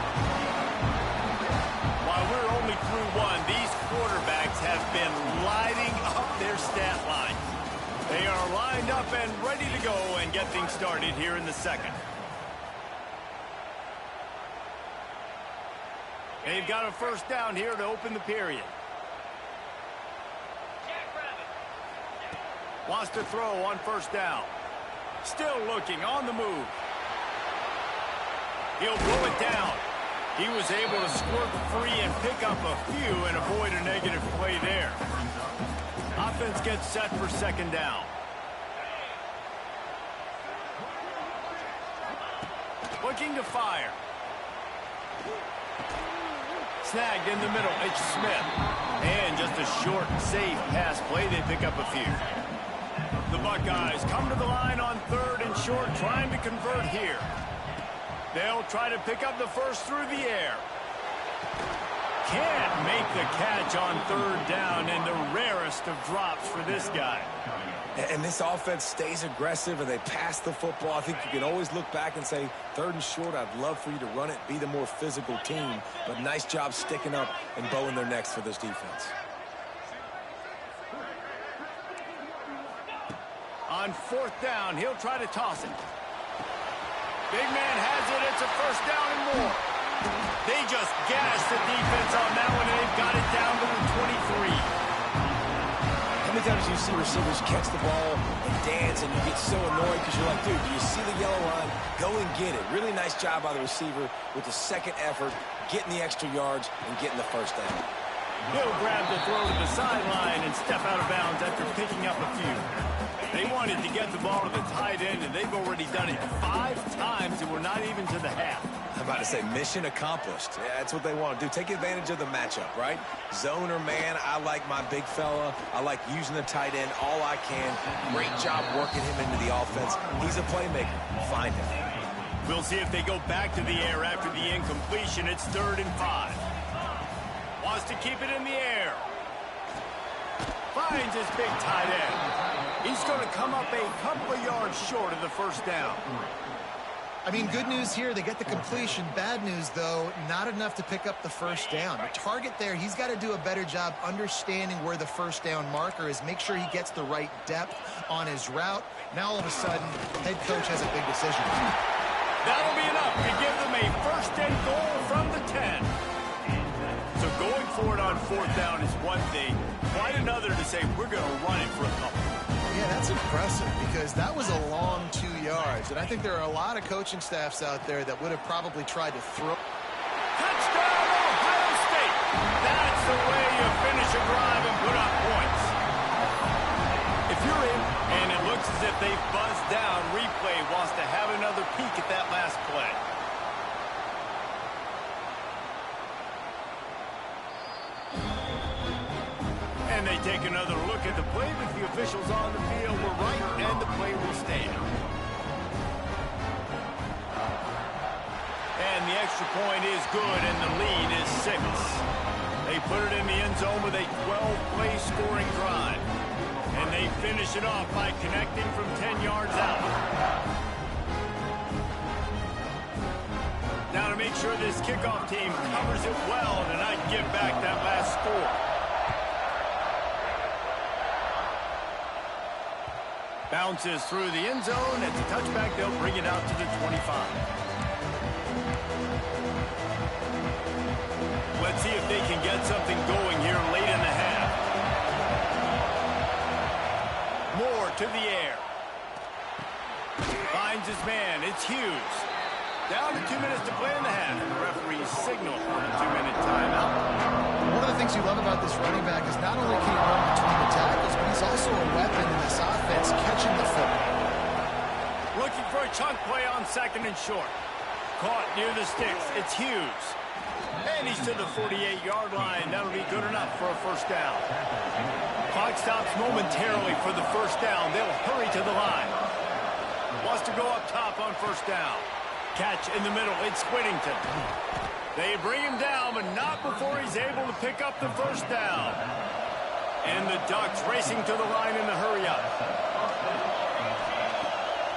While we're only through one, these quarterbacks have been lighting up their stat line. They are lined up and ready to go and get things started here in the second. They've got a first down here to open the period. Wants to throw on first down. Still looking on the move. He'll blow it down. He was able to squirt free and pick up a few and avoid a negative play there. Offense gets set for second down. looking to fire. Snagged in the middle, it's Smith. And just a short, safe pass play, they pick up a few. The Buckeyes come to the line on 3rd and short, trying to convert here. They'll try to pick up the first through the air. Can't make the catch on 3rd down, and the rarest of drops for this guy. And this offense stays aggressive, and they pass the football. I think you can always look back and say, 3rd and short, I'd love for you to run it, be the more physical team. But nice job sticking up and bowing their necks for this defense. On 4th down, he'll try to toss it. Big man has it. It's a first down and more. They just gashed the defense on that one, and they've got it down to the 23. How many times do you see receivers catch the ball and dance, and you get so annoyed because you're like, dude, do you see the yellow line? Go and get it. Really nice job by the receiver with the second effort, getting the extra yards and getting the first down. He'll grab the throw to the sideline and step out of bounds after picking up a few. They wanted to get the ball to the tight end, and they've already done it 5 times, and we're not even to the half. I'm about to say, mission accomplished. Yeah, that's what they want to do. Take advantage of the matchup, right? Zone or man, I like my big fella. I like using the tight end all I can. Great job working him into the offense. He's a playmaker. Find him. We'll see if they go back to the air after the incompletion. It's 3rd and 5. Wants to keep it in the air. Finds his big tight end. He's going to come up a couple of yards short of the first down. I mean, good news here, they get the completion. Bad news, though, not enough to pick up the first down. The target there, he's got to do a better job understanding where the first down marker is, make sure he gets the right depth on his route. Now, all of a sudden, head coach has a big decision. That'll be enough to give them a first and goal from the 10. So going for it on 4th down is one thing. Quite another to say, we're going to run it for a couple. Yeah, that's impressive because that was a long 2 yards. And I think there are a lot of coaching staffs out there that would have probably tried to throw. Touchdown, Ohio State! That's the way you finish a drive and put up points. If you're in, and it looks as if they've buzzed down, replay wants to have another peek at that last play. And they take another look at the play, but the officials on the field were right, and the play will stand. And the extra point is good, and the lead is 6. They put it in the end zone with a 12-play scoring drive. And they finish it off by connecting from 10 yards out. Now to make sure this kickoff team covers it well and not give back that last score. Bounces through the end zone. It's a touchback. They'll bring it out to the 25. Let's see if they can get something going here late in the half. Moore to the air. Finds his man. It's Hughes. Down to 2 minutes to play in the half. And the referee signal for a 2-minute timeout. One of the things you love about this running back is not only can he run between the tackles, but he's also a weapon in this offense, catching the football. Looking for a chunk play on 2nd and short. Caught near the sticks. It's Hughes. And he's to the 48-yard line. That'll be good enough for a first down. Clock stops momentarily for the first down. They'll hurry to the line. Wants to go up top on first down. Catch in the middle. It's Whittington. They bring him down, but not before he's able to pick up the first down. And the Ducks racing to the line in the hurry-up.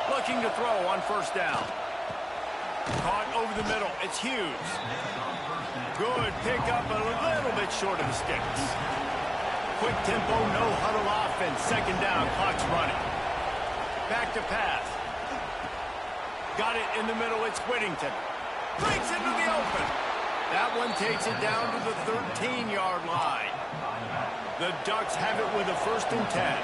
Looking to throw on first down. Caught over the middle. It's Hughes. Good pick up, a little bit short of the sticks. Quick tempo, no huddle offense. 2nd down, clock's running. Back to pass. Got it in the middle. It's Whittington. Breaks into the open. That one takes it down to the 13-yard line. The Ducks have it with a 1st and 10.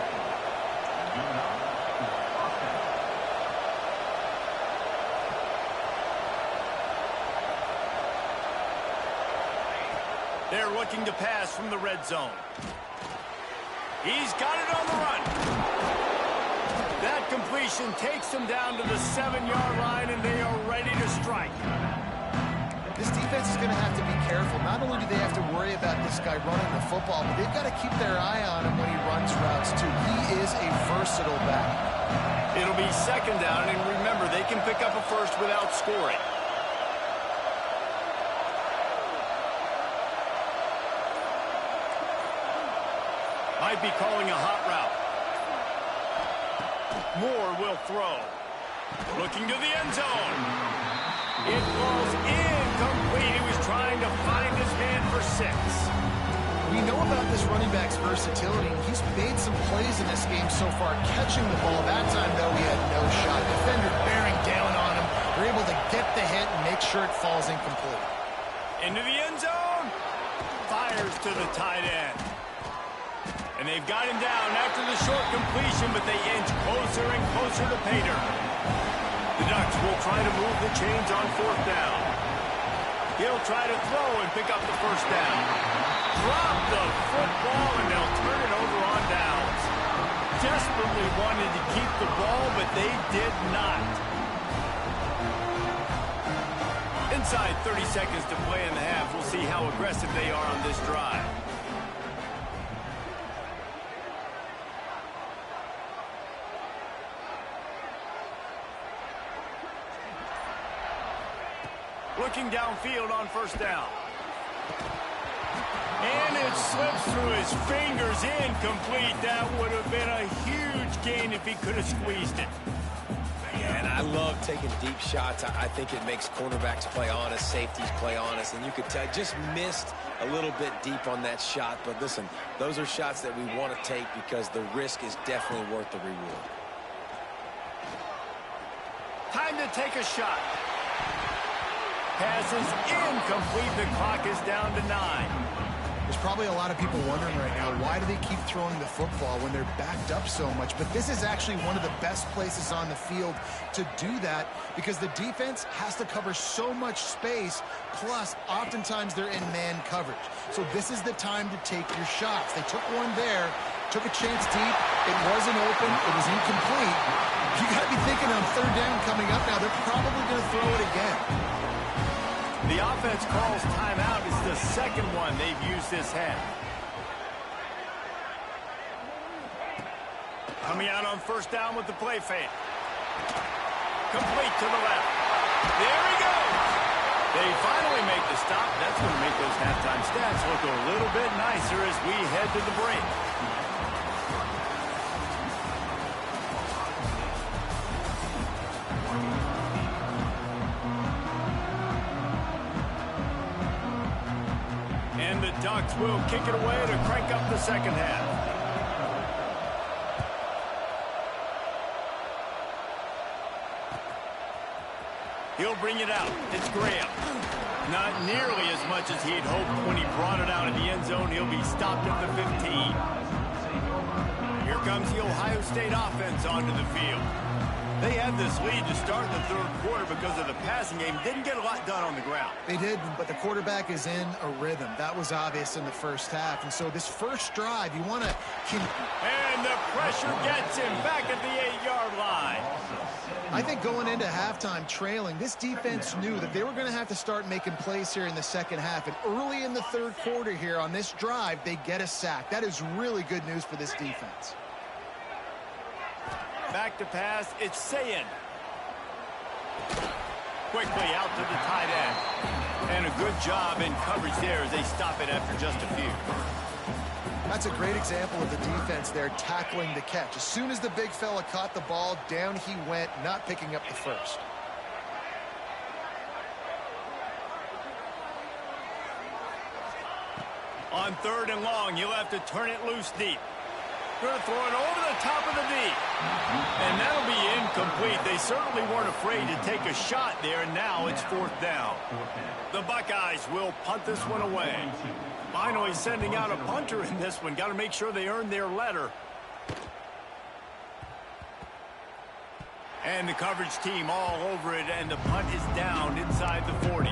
They're looking to pass from the red zone. He's got it on the run. That completion takes them down to the 7-yard line, and they are ready to strike. This defense is going to have to be careful. Not only do they have to worry about this guy running the football, but they've got to keep their eye on him when he runs routes, too. He is a versatile back. It'll be second down, and remember, they can pick up a first without scoring. Might be calling a hot route. Moore will throw. Looking to the end zone. It falls incomplete. He was trying to find his man for 6. We know about this running back's versatility. He's made some plays in this game so far, catching the ball. That time, though, he had no shot. Defender bearing down on him. They're able to get the hit and make sure it falls incomplete. Into the end zone. Fires to the tight end. And they've got him down after the short completion, but they inch closer and closer to pay dirt. The Ducks will try to move the chains on 4th down. He'll try to throw and pick up the first down. Drop the football, and they'll turn it over on downs. Desperately wanted to keep the ball, but they did not. Inside 30 seconds to play in the half. We'll see how aggressive they are on this drive. Looking downfield on 1st down. And it slips through his fingers, incomplete. That would have been a huge gain if he could have squeezed it. And I love taking deep shots. I think it makes cornerbacks play honest, safeties play honest. And you could tell, just missed a little bit deep on that shot. But listen, those are shots that we want to take because the risk is definitely worth the reward. Time to take a shot. Pass is incomplete. The clock is down to 9. There's probably a lot of people wondering right now, why do they keep throwing the football when they're backed up so much? But this is actually one of the best places on the field to do that because the defense has to cover so much space, plus oftentimes they're in man coverage. So this is the time to take your shots. They took one there, took a chance deep. It wasn't open. It was incomplete. You got to be thinking on 3rd down coming up now, they're probably going to throw it again. The offense calls timeout. It's the second one they've used this half. Coming out on 1st down with the play fake. Complete to the left. There he goes. They finally make the stop. That's going to make those halftime stats look a little bit nicer as we head to the break. And the Ducks will kick it away to crank up the second half. He'll bring it out. It's Graham. Not nearly as much as he'd hoped when he brought it out in the end zone. He'll be stopped at the 15. Here comes the Ohio State offense onto the field. They had this lead to start the 3rd quarter because of the passing game. Didn't get a lot done on the ground. They did, but the quarterback is in a rhythm. That was obvious in the first half. And so this first drive, you want to... And the pressure gets him back at the 8-yard line. I think going into halftime trailing, this defense knew that they were going to have to start making plays here in the second half. And early in the 3rd quarter here on this drive, they get a sack. That is really good news for this defense. Back to pass, it's Sayin. Quickly out to the tight end. And a good job in coverage there as they stop it after just a few. That's a great example of the defense there tackling the catch. As soon as the big fella caught the ball, down he went, not picking up the first. On 3rd and long, you'll have to turn it loose deep. Going to throw it over the top of the deep. And that'll be incomplete. They certainly weren't afraid to take a shot there, and now it's 4th down. The Buckeyes will punt this one away. Finally sending out a punter in this one. Got to make sure they earn their letter. And the coverage team all over it, and the punt is down inside the 40.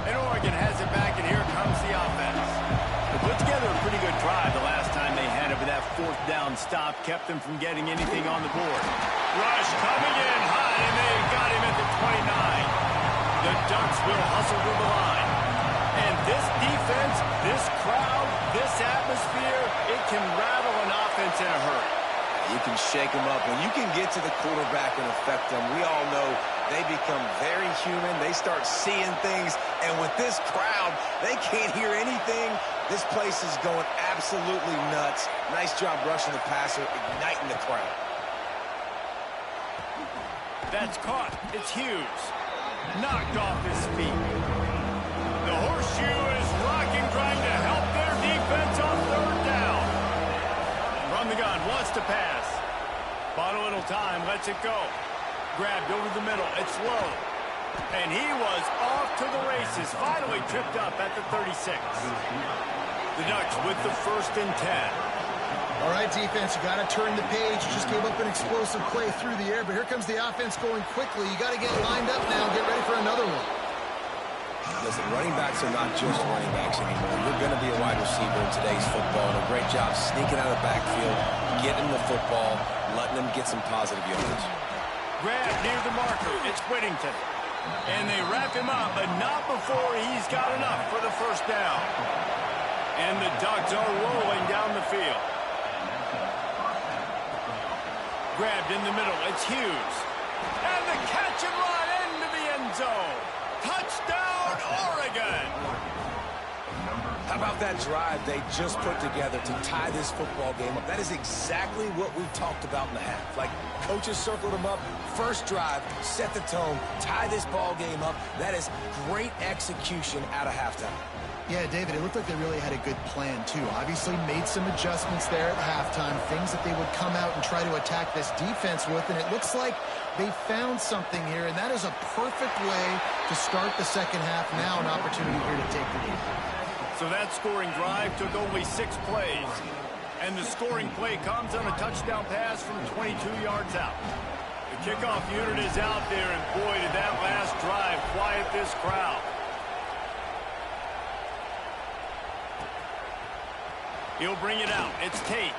And Oregon has it back, and here comes the offense. stop kept them from getting anything on the board. Rush coming in high, and they've got him at the 29. The Ducks will hustle to the line. And this defense, this crowd, this atmosphere, it can rattle an offense in a hurry. You can shake them up. When you can get to the quarterback and affect them, we all know they become very human. They start seeing things. And with this crowd, they can't hear anything. This place is going absolutely nuts. Nice job rushing the passer, igniting the crowd. That's caught. It's Hughes. Knocked off his feet. The horseshoe is rocking, trying to help their defense on third down. From the gun, wants to pass. Bought a little time, lets it go. Grabbed over the middle, it's low. And he was off to the races, finally tripped up at the 36. The Ducks with the 1st and 10. All right, defense, you got to turn the page. You just gave up an explosive play through the air, but here comes the offense going quickly. You got to get lined up now and get ready for another one. Listen, running backs are not just running backs anymore. You're going to be a wide receiver in today's football. And a great job sneaking out of the backfield, getting the football, letting them get some positive yards. Grab near the marker. It's Whittington. And they wrap him up, but not before he's got enough for the 1st down. And the Ducks are rolling down the field. Grabbed in the middle. It's Hughes. And the catch and run into the end zone. Touchdown, Oregon! How about that drive they just put together to tie this football game up? That is exactly what we talked about in the half. Like, coaches circled them up. First drive, set the tone, tie this ball game up. That is great execution out of halftime. Yeah, David, it looked like they really had a good plan, too. Obviously made some adjustments there at halftime, things that they would come out and try to attack this defense with, and it looks like they found something here, and that is a perfect way to start the second half. Now an opportunity here to take the lead. So that scoring drive took only 6 plays, and the scoring play comes on a touchdown pass from 22 yards out. The kickoff unit is out there, and boy, did that last drive quiet this crowd. He'll bring it out. It's Tate.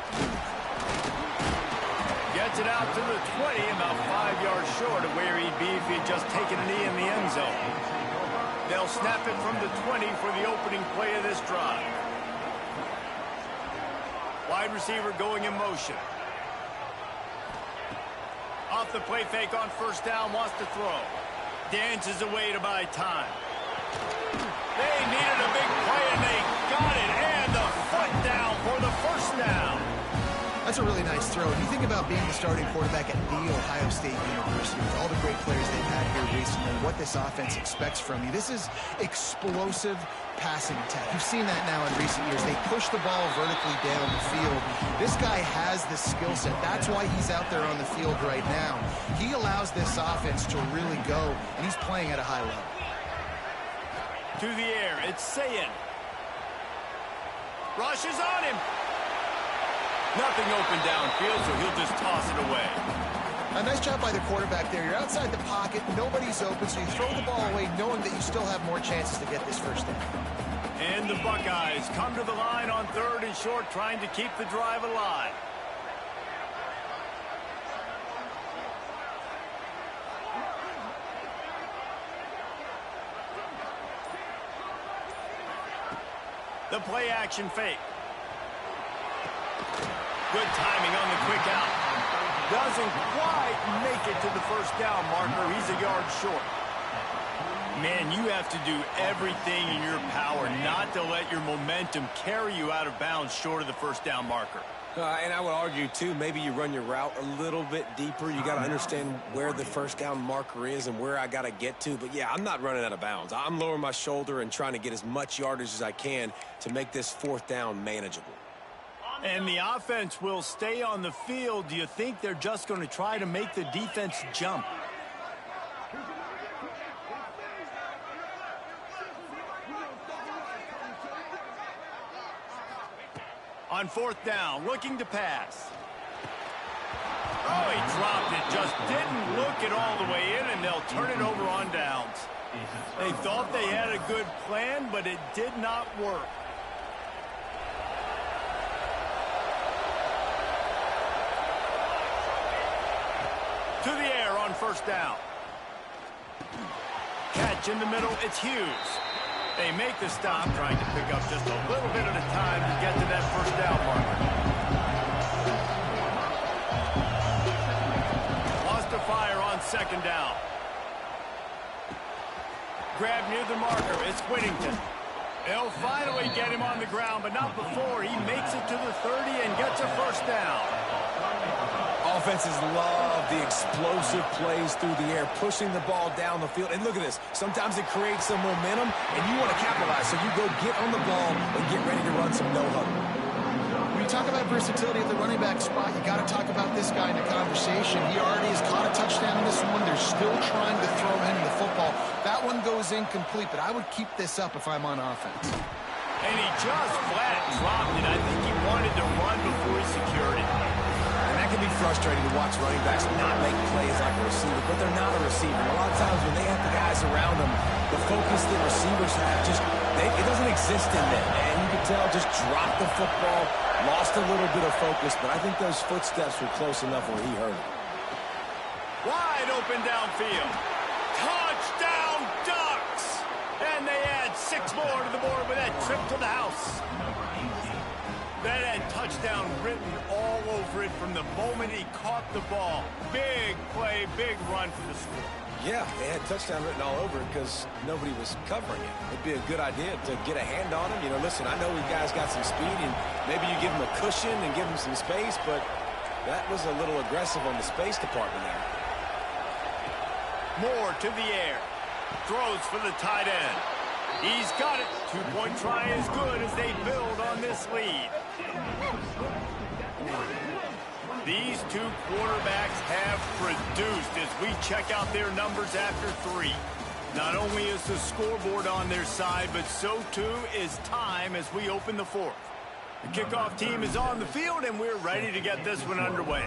Gets it out to the 20, about 5 yards short of where he'd be if he'd just taken a knee in the end zone. They'll snap it from the 20 for the opening play of this drive. Wide receiver going in motion. Off the play fake on 1st down, wants to throw. Dances away to buy time. They needed a big play, and they got it. And the foot down for the 1st down. That's a really nice throw. And you think about being the starting quarterback at The Ohio State University with all the great players they've had here recently, what this offense expects from you. This is explosive passing attack. You've seen that now in recent years. They push the ball vertically down the field. This guy has the skill set. That's why he's out there on the field right now. He allows this offense to really go, and he's playing at a high level. To the air, it's Sayin. Rush is on him. Nothing open downfield, so he'll just toss it away. A nice job by the quarterback there. You're outside the pocket, nobody's open, so you throw the ball away knowing that you still have more chances to get this 1st down. And the Buckeyes come to the line on 3rd and short, trying to keep the drive alive. The play action fake. Good timing on the quick out. Doesn't quite make it to the 1st down marker. He's a yard short. Man, you have to do everything in your power not to let your momentum carry you out of bounds short of the 1st down marker. And I would argue, too, maybe you run your route a little bit deeper. You got to understand where the 1st down marker is and where I got to get to. But, yeah, I'm not running out of bounds. I'm lowering my shoulder and trying to get as much yardage as I can to make this 4th down manageable. And the offense will stay on the field. Do you think they're just going to try to make the defense jump? On 4th down, looking to pass. Oh, he dropped it. Just didn't look it all the way in, and they'll turn it over on downs. They thought they had a good plan, but it did not work. to the air on first down. Catch in the middle, it's Hughes. They make the stop, trying to pick up just a little bit at a time to get to that first down marker. Lost to fire on second down. Grab near the marker, it's Whittington. They'll finally get him on the ground, but not before he makes it to the 30 and gets a first down. Offenses love the explosive plays through the air, pushing the ball down the field. And look at this. Sometimes it creates some momentum, and you want to capitalize. So you go get on the ball and get ready to run some no-huddle. When you talk about versatility at the running back spot, you got to talk about this guy in the conversation. He already has caught a touchdown in this one. They're still trying to throw him the football. That one goes incomplete, but I would keep this up if I'm on offense. And he just flat dropped it. I think he wanted to run before he secured it. And that can be frustrating to watch running backs not make plays like a receiver, but they're not a receiver. A lot of times when they have the guys around them, the focus that receivers have it doesn't exist in them. And you can tell just dropped the football, lost a little bit of focus, but I think those footsteps were close enough where he heard it. Wide open downfield. Touchdown Ducks! And they add 6 more to the board with that trip to the house. That had touchdown written all over it from the moment he caught the ball. Big play, big run for the score. Yeah, they had touchdown written all over it because nobody was covering it. It'd be a good idea to get a hand on him. You know, listen, I know you guys got some speed, and maybe you give him a cushion and give him some space, but that was a little aggressive on the space department there. Moore to the air. Throws for the tight end. He's got it. 2-point try is good as they build on this lead. These two quarterbacks have produced as we check out their numbers after 3. Not only is the scoreboard on their side, but so too is time as we open the 4th. The kickoff team is on the field, and we're ready to get this one underway.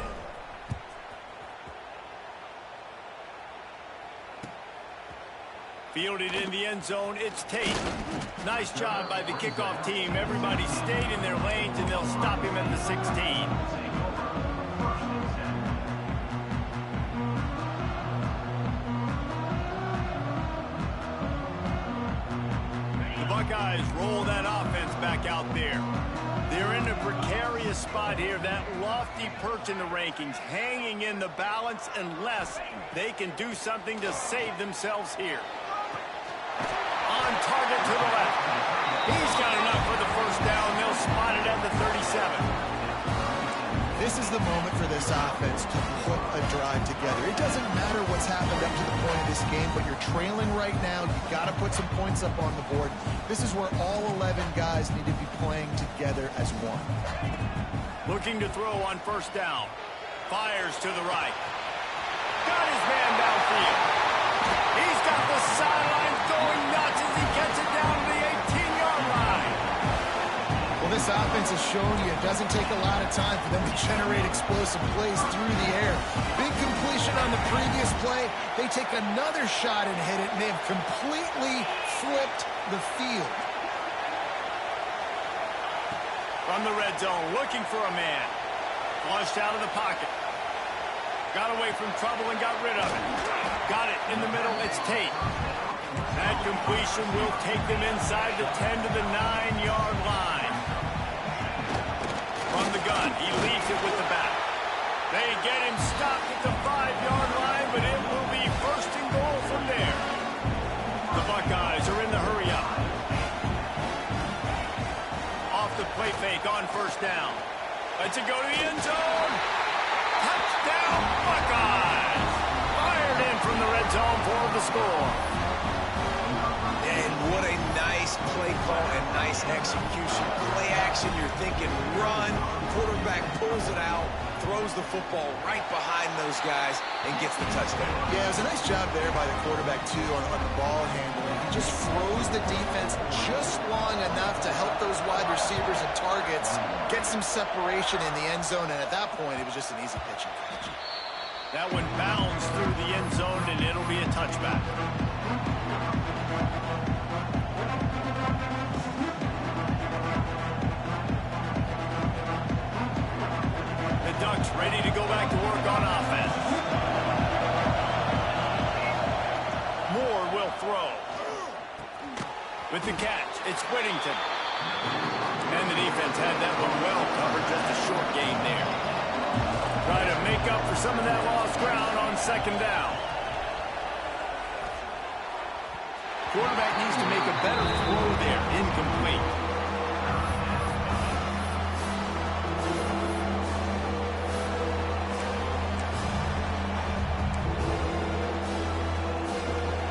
Fielded in the end zone, it's Tate. Nice job by the kickoff team. Everybody stayed in their lanes, and they'll stop him at the 16. The Buckeyes roll that offense back out there. They're in a precarious spot here, that lofty perch in the rankings, hanging in the balance unless they can do something to save themselves here. On target to the left. He's got enough for the first down. They'll spot it at the 37. This is the moment for this offense to put a drive together. It doesn't matter what's happened up to the point of this game, but you're trailing right now. You've got to put some points up on the board. This is where all 11 guys need to be playing together as one. Looking to throw on first down. Fires to the right. Got his man downfield. He's got the sidelines going nuts as he gets it down to the 18-yard line. Well, this offense has shown you it doesn't take a lot of time for them to generate explosive plays through the air. Big completion on the previous play. They take another shot and hit it, and they have completely flipped the field. From the red zone, looking for a man. Flushed out of the pocket. Got away from trouble and got rid of it. Got it in the middle, it's Tate. That completion will take them inside the 10 to the 9-yard line. From the gun, he leaves it with the back. They get him stopped at the 5-yard line, but it will be first and goal from there. The Buckeyes are in the hurry up. Off the play fake on first down. Lets it go to the end zone. Touchdown, Buckeyes! Fired in from the red zone for the score. And what a nice play call and nice execution. Play action, you're thinking run. Quarterback pulls it out, throws the football right behind those guys, and gets the touchdown. Yeah, it was a nice job there by the quarterback, too, on the ball handling. He just froze the defense just long enough to help those wide receivers and targets get some separation in the end zone, and at that point, it was just an easy pitch and catch. That one bounds through the end zone, and it'll be a touchback. The Ducks ready to go back to work on offense. With the catch, it's Whittington. And the defense had that one well covered, just a short gain there. Try to make up for some of that lost ground on second down. Quarterback needs to make a better throw there. Incomplete.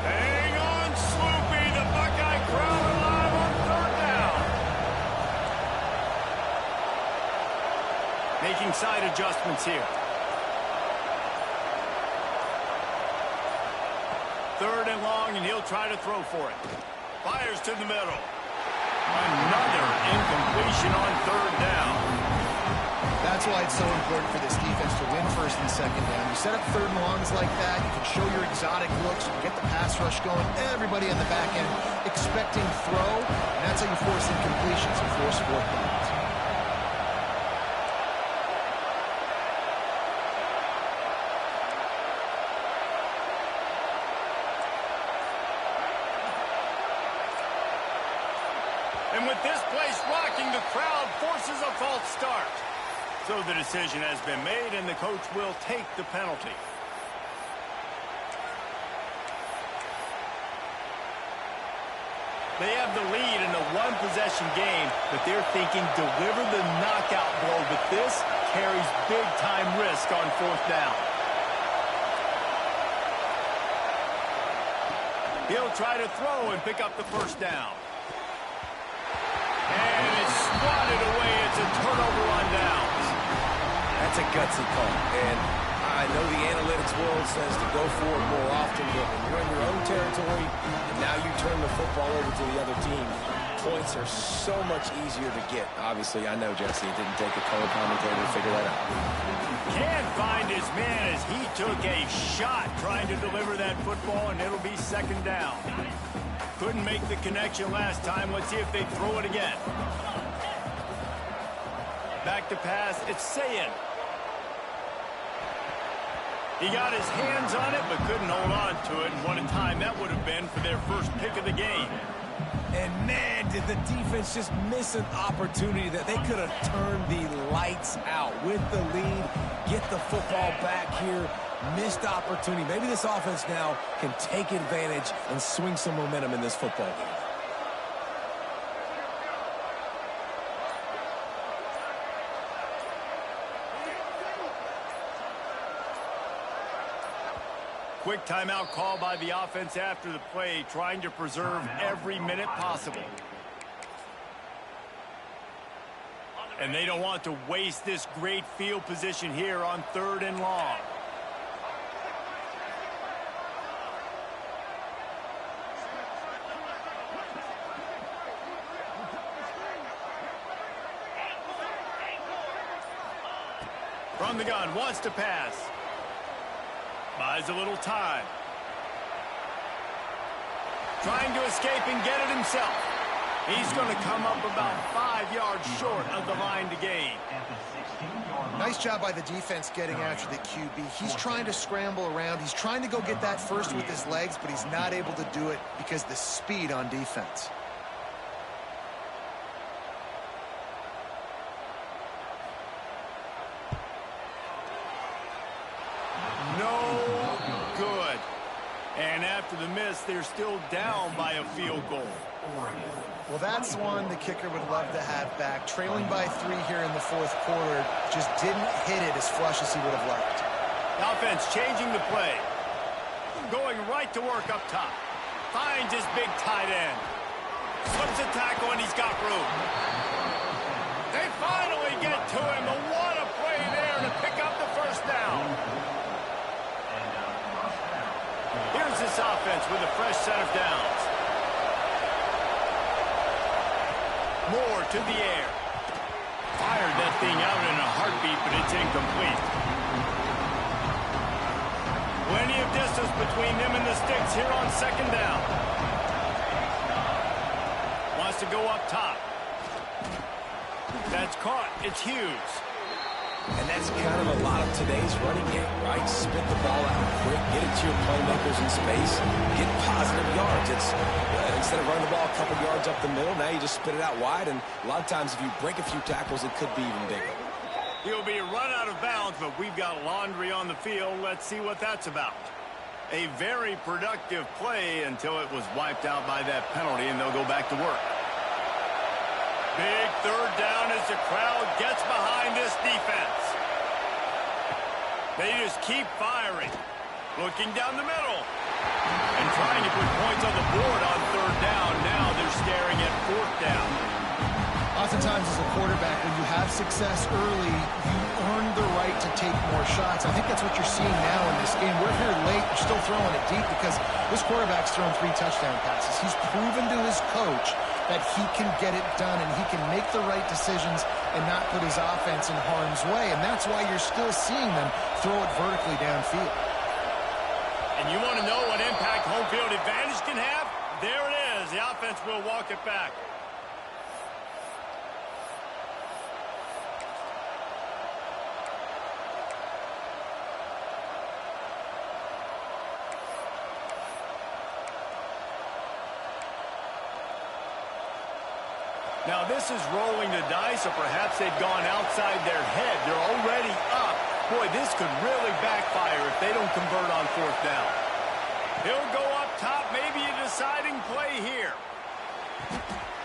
Hang on, Sloopy. The Buckeye crowd alive on third down. Making side adjustments here. Third and long, and he'll try to throw for it. Fires to the middle. Another incompletion on third down. That's why it's so important for this defense to win first and second down. You set up third and longs like that, you can show your exotic looks, you can get the pass rush going, everybody on the back end expecting throw, and that's how you force incompletions and force fourth downs. And with this place rocking, the crowd forces a false start. So the decision has been made, and the coach will take the penalty. They have the lead in a one-possession game, but they're thinking deliver the knockout blow, but this carries big-time risk on fourth down. He'll try to throw and pick up the first down. And it's swatted away. It's a turnover on downs. That's a gutsy call. And I know the analytics world says to go for it more often, but when you're in your own territory and now you turn the football over to the other team, points are so much easier to get. Obviously, I know, Jesse, it didn't take a color commentator to figure that out. Can't find his man as he took a shot trying to deliver that football, and it'll be second down. Couldn't make the connection last time. Let's see if they throw it again. Back to pass. It's Sayin. He got his hands on it, but couldn't hold on to it. And what a time that would have been for their first pick of the game. And, man, did the defense just miss an opportunity that they could have turned the lights out with the lead, get the football back here. Missed opportunity. Maybe this offense now can take advantage and swing some momentum in this football game. Quick timeout call by the offense after the play, trying to preserve every minute possible. And they don't want to waste this great field position here on third and long. From the gun, wants to pass. Buys a little time. Trying to escape and get it himself. He's going to come up about 5 yards short of the line to gain. Nice job by the defense getting after the QB. He's trying to scramble around. He's trying to go get that first with his legs, but he's not able to do it because of the speed on defense. And after the miss, they're still down by a field goal. Well, that's one the kicker would love to have back. Trailing by 3 here in the fourth quarter, just didn't hit it as flush as he would have liked. The offense changing the play. Going right to work up top. Finds his big tight end. Slips a tackle and he's got room. They finally get to him. But what a play there to pick up the first down. Here's this offense with a fresh set of downs. Moore to the air. Fired that thing out in a heartbeat, but it's incomplete. Plenty of distance between them and the sticks here on second down. Wants to go up top. That's caught. It's Hughes. And that's kind of a lot of today's running game, right? Spit the ball out quick, get it to your playmakers in space, get positive yards. It's Instead of running the ball a couple yards up the middle, now you just spit it out wide, and a lot of times if you break a few tackles, it could be even bigger. He'll be run out of bounds, but we've got laundry on the field. Let's see what that's about. A very productive play until it was wiped out by that penalty, and they'll go back to work. Big third down as the crowd gets behind this defense. They just keep firing. Looking down the middle. And trying to put points on the board on third down. Now they're staring at fourth down. Oftentimes as a quarterback, when you have success early, you earn the right to take more shots. I think that's what you're seeing now in this game. We're here late, you're still throwing it deep because this quarterback's thrown 3 touchdown passes. He's proven to his coach that he can get it done and he can make the right decisions and not put his offense in harm's way. And that's why you're still seeing them throw it vertically downfield. And you want to know what impact home field advantage can have? There it is. The offense will walk it back. Now this is rolling the dice, or perhaps they've gone outside their head. They're already up. Boy, this could really backfire if they don't convert on fourth down. He'll go up top, maybe a deciding play here.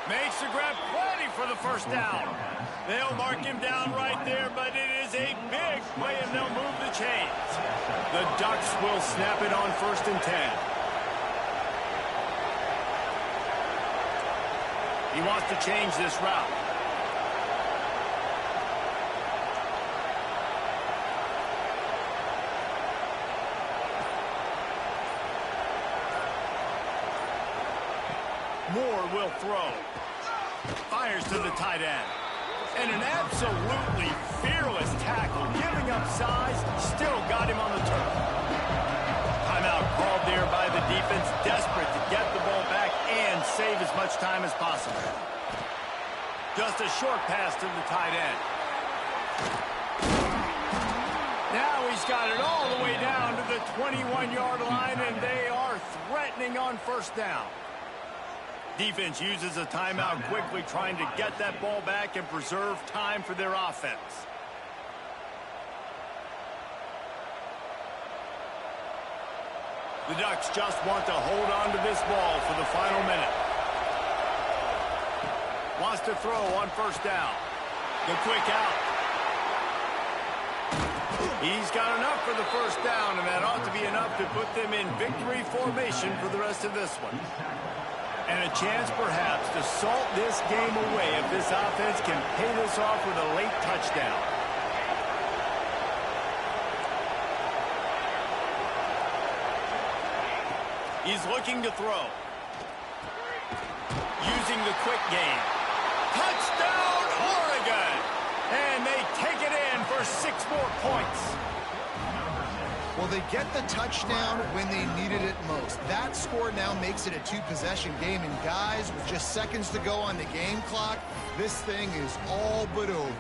Makes the grab, plenty for the first down. They'll mark him down right there, but it is a big play, and they'll move the chains. The Ducks will snap it on 1st and 10. He wants to change this route. Moore will throw. Fires to the tight end. And an absolutely fearless tackle, giving up size, still got him on the turf. Timeout called there by the defense, desperate to get the ball back and save as much time as possible. Just a short pass to the tight end. Now he's got it all the way down to the 21-yard line, and they are threatening on first down. Defense uses a timeout quickly, trying to get that ball back and preserve time for their offense. The Ducks just want to hold on to this ball for the final minute. Wants to throw on first down. The quick out. He's got enough for the first down, and that ought to be enough to put them in victory formation for the rest of this one. And a chance, perhaps, to salt this game away if this offense can pay this off with a late touchdown. He's looking to throw. Using the quick game. Touchdown, Oregon! And they take it in for 6 more points. Well, they get the touchdown when they needed it most. That score now makes it a 2-possession game. And guys, with just seconds to go on the game clock, this thing is all but over.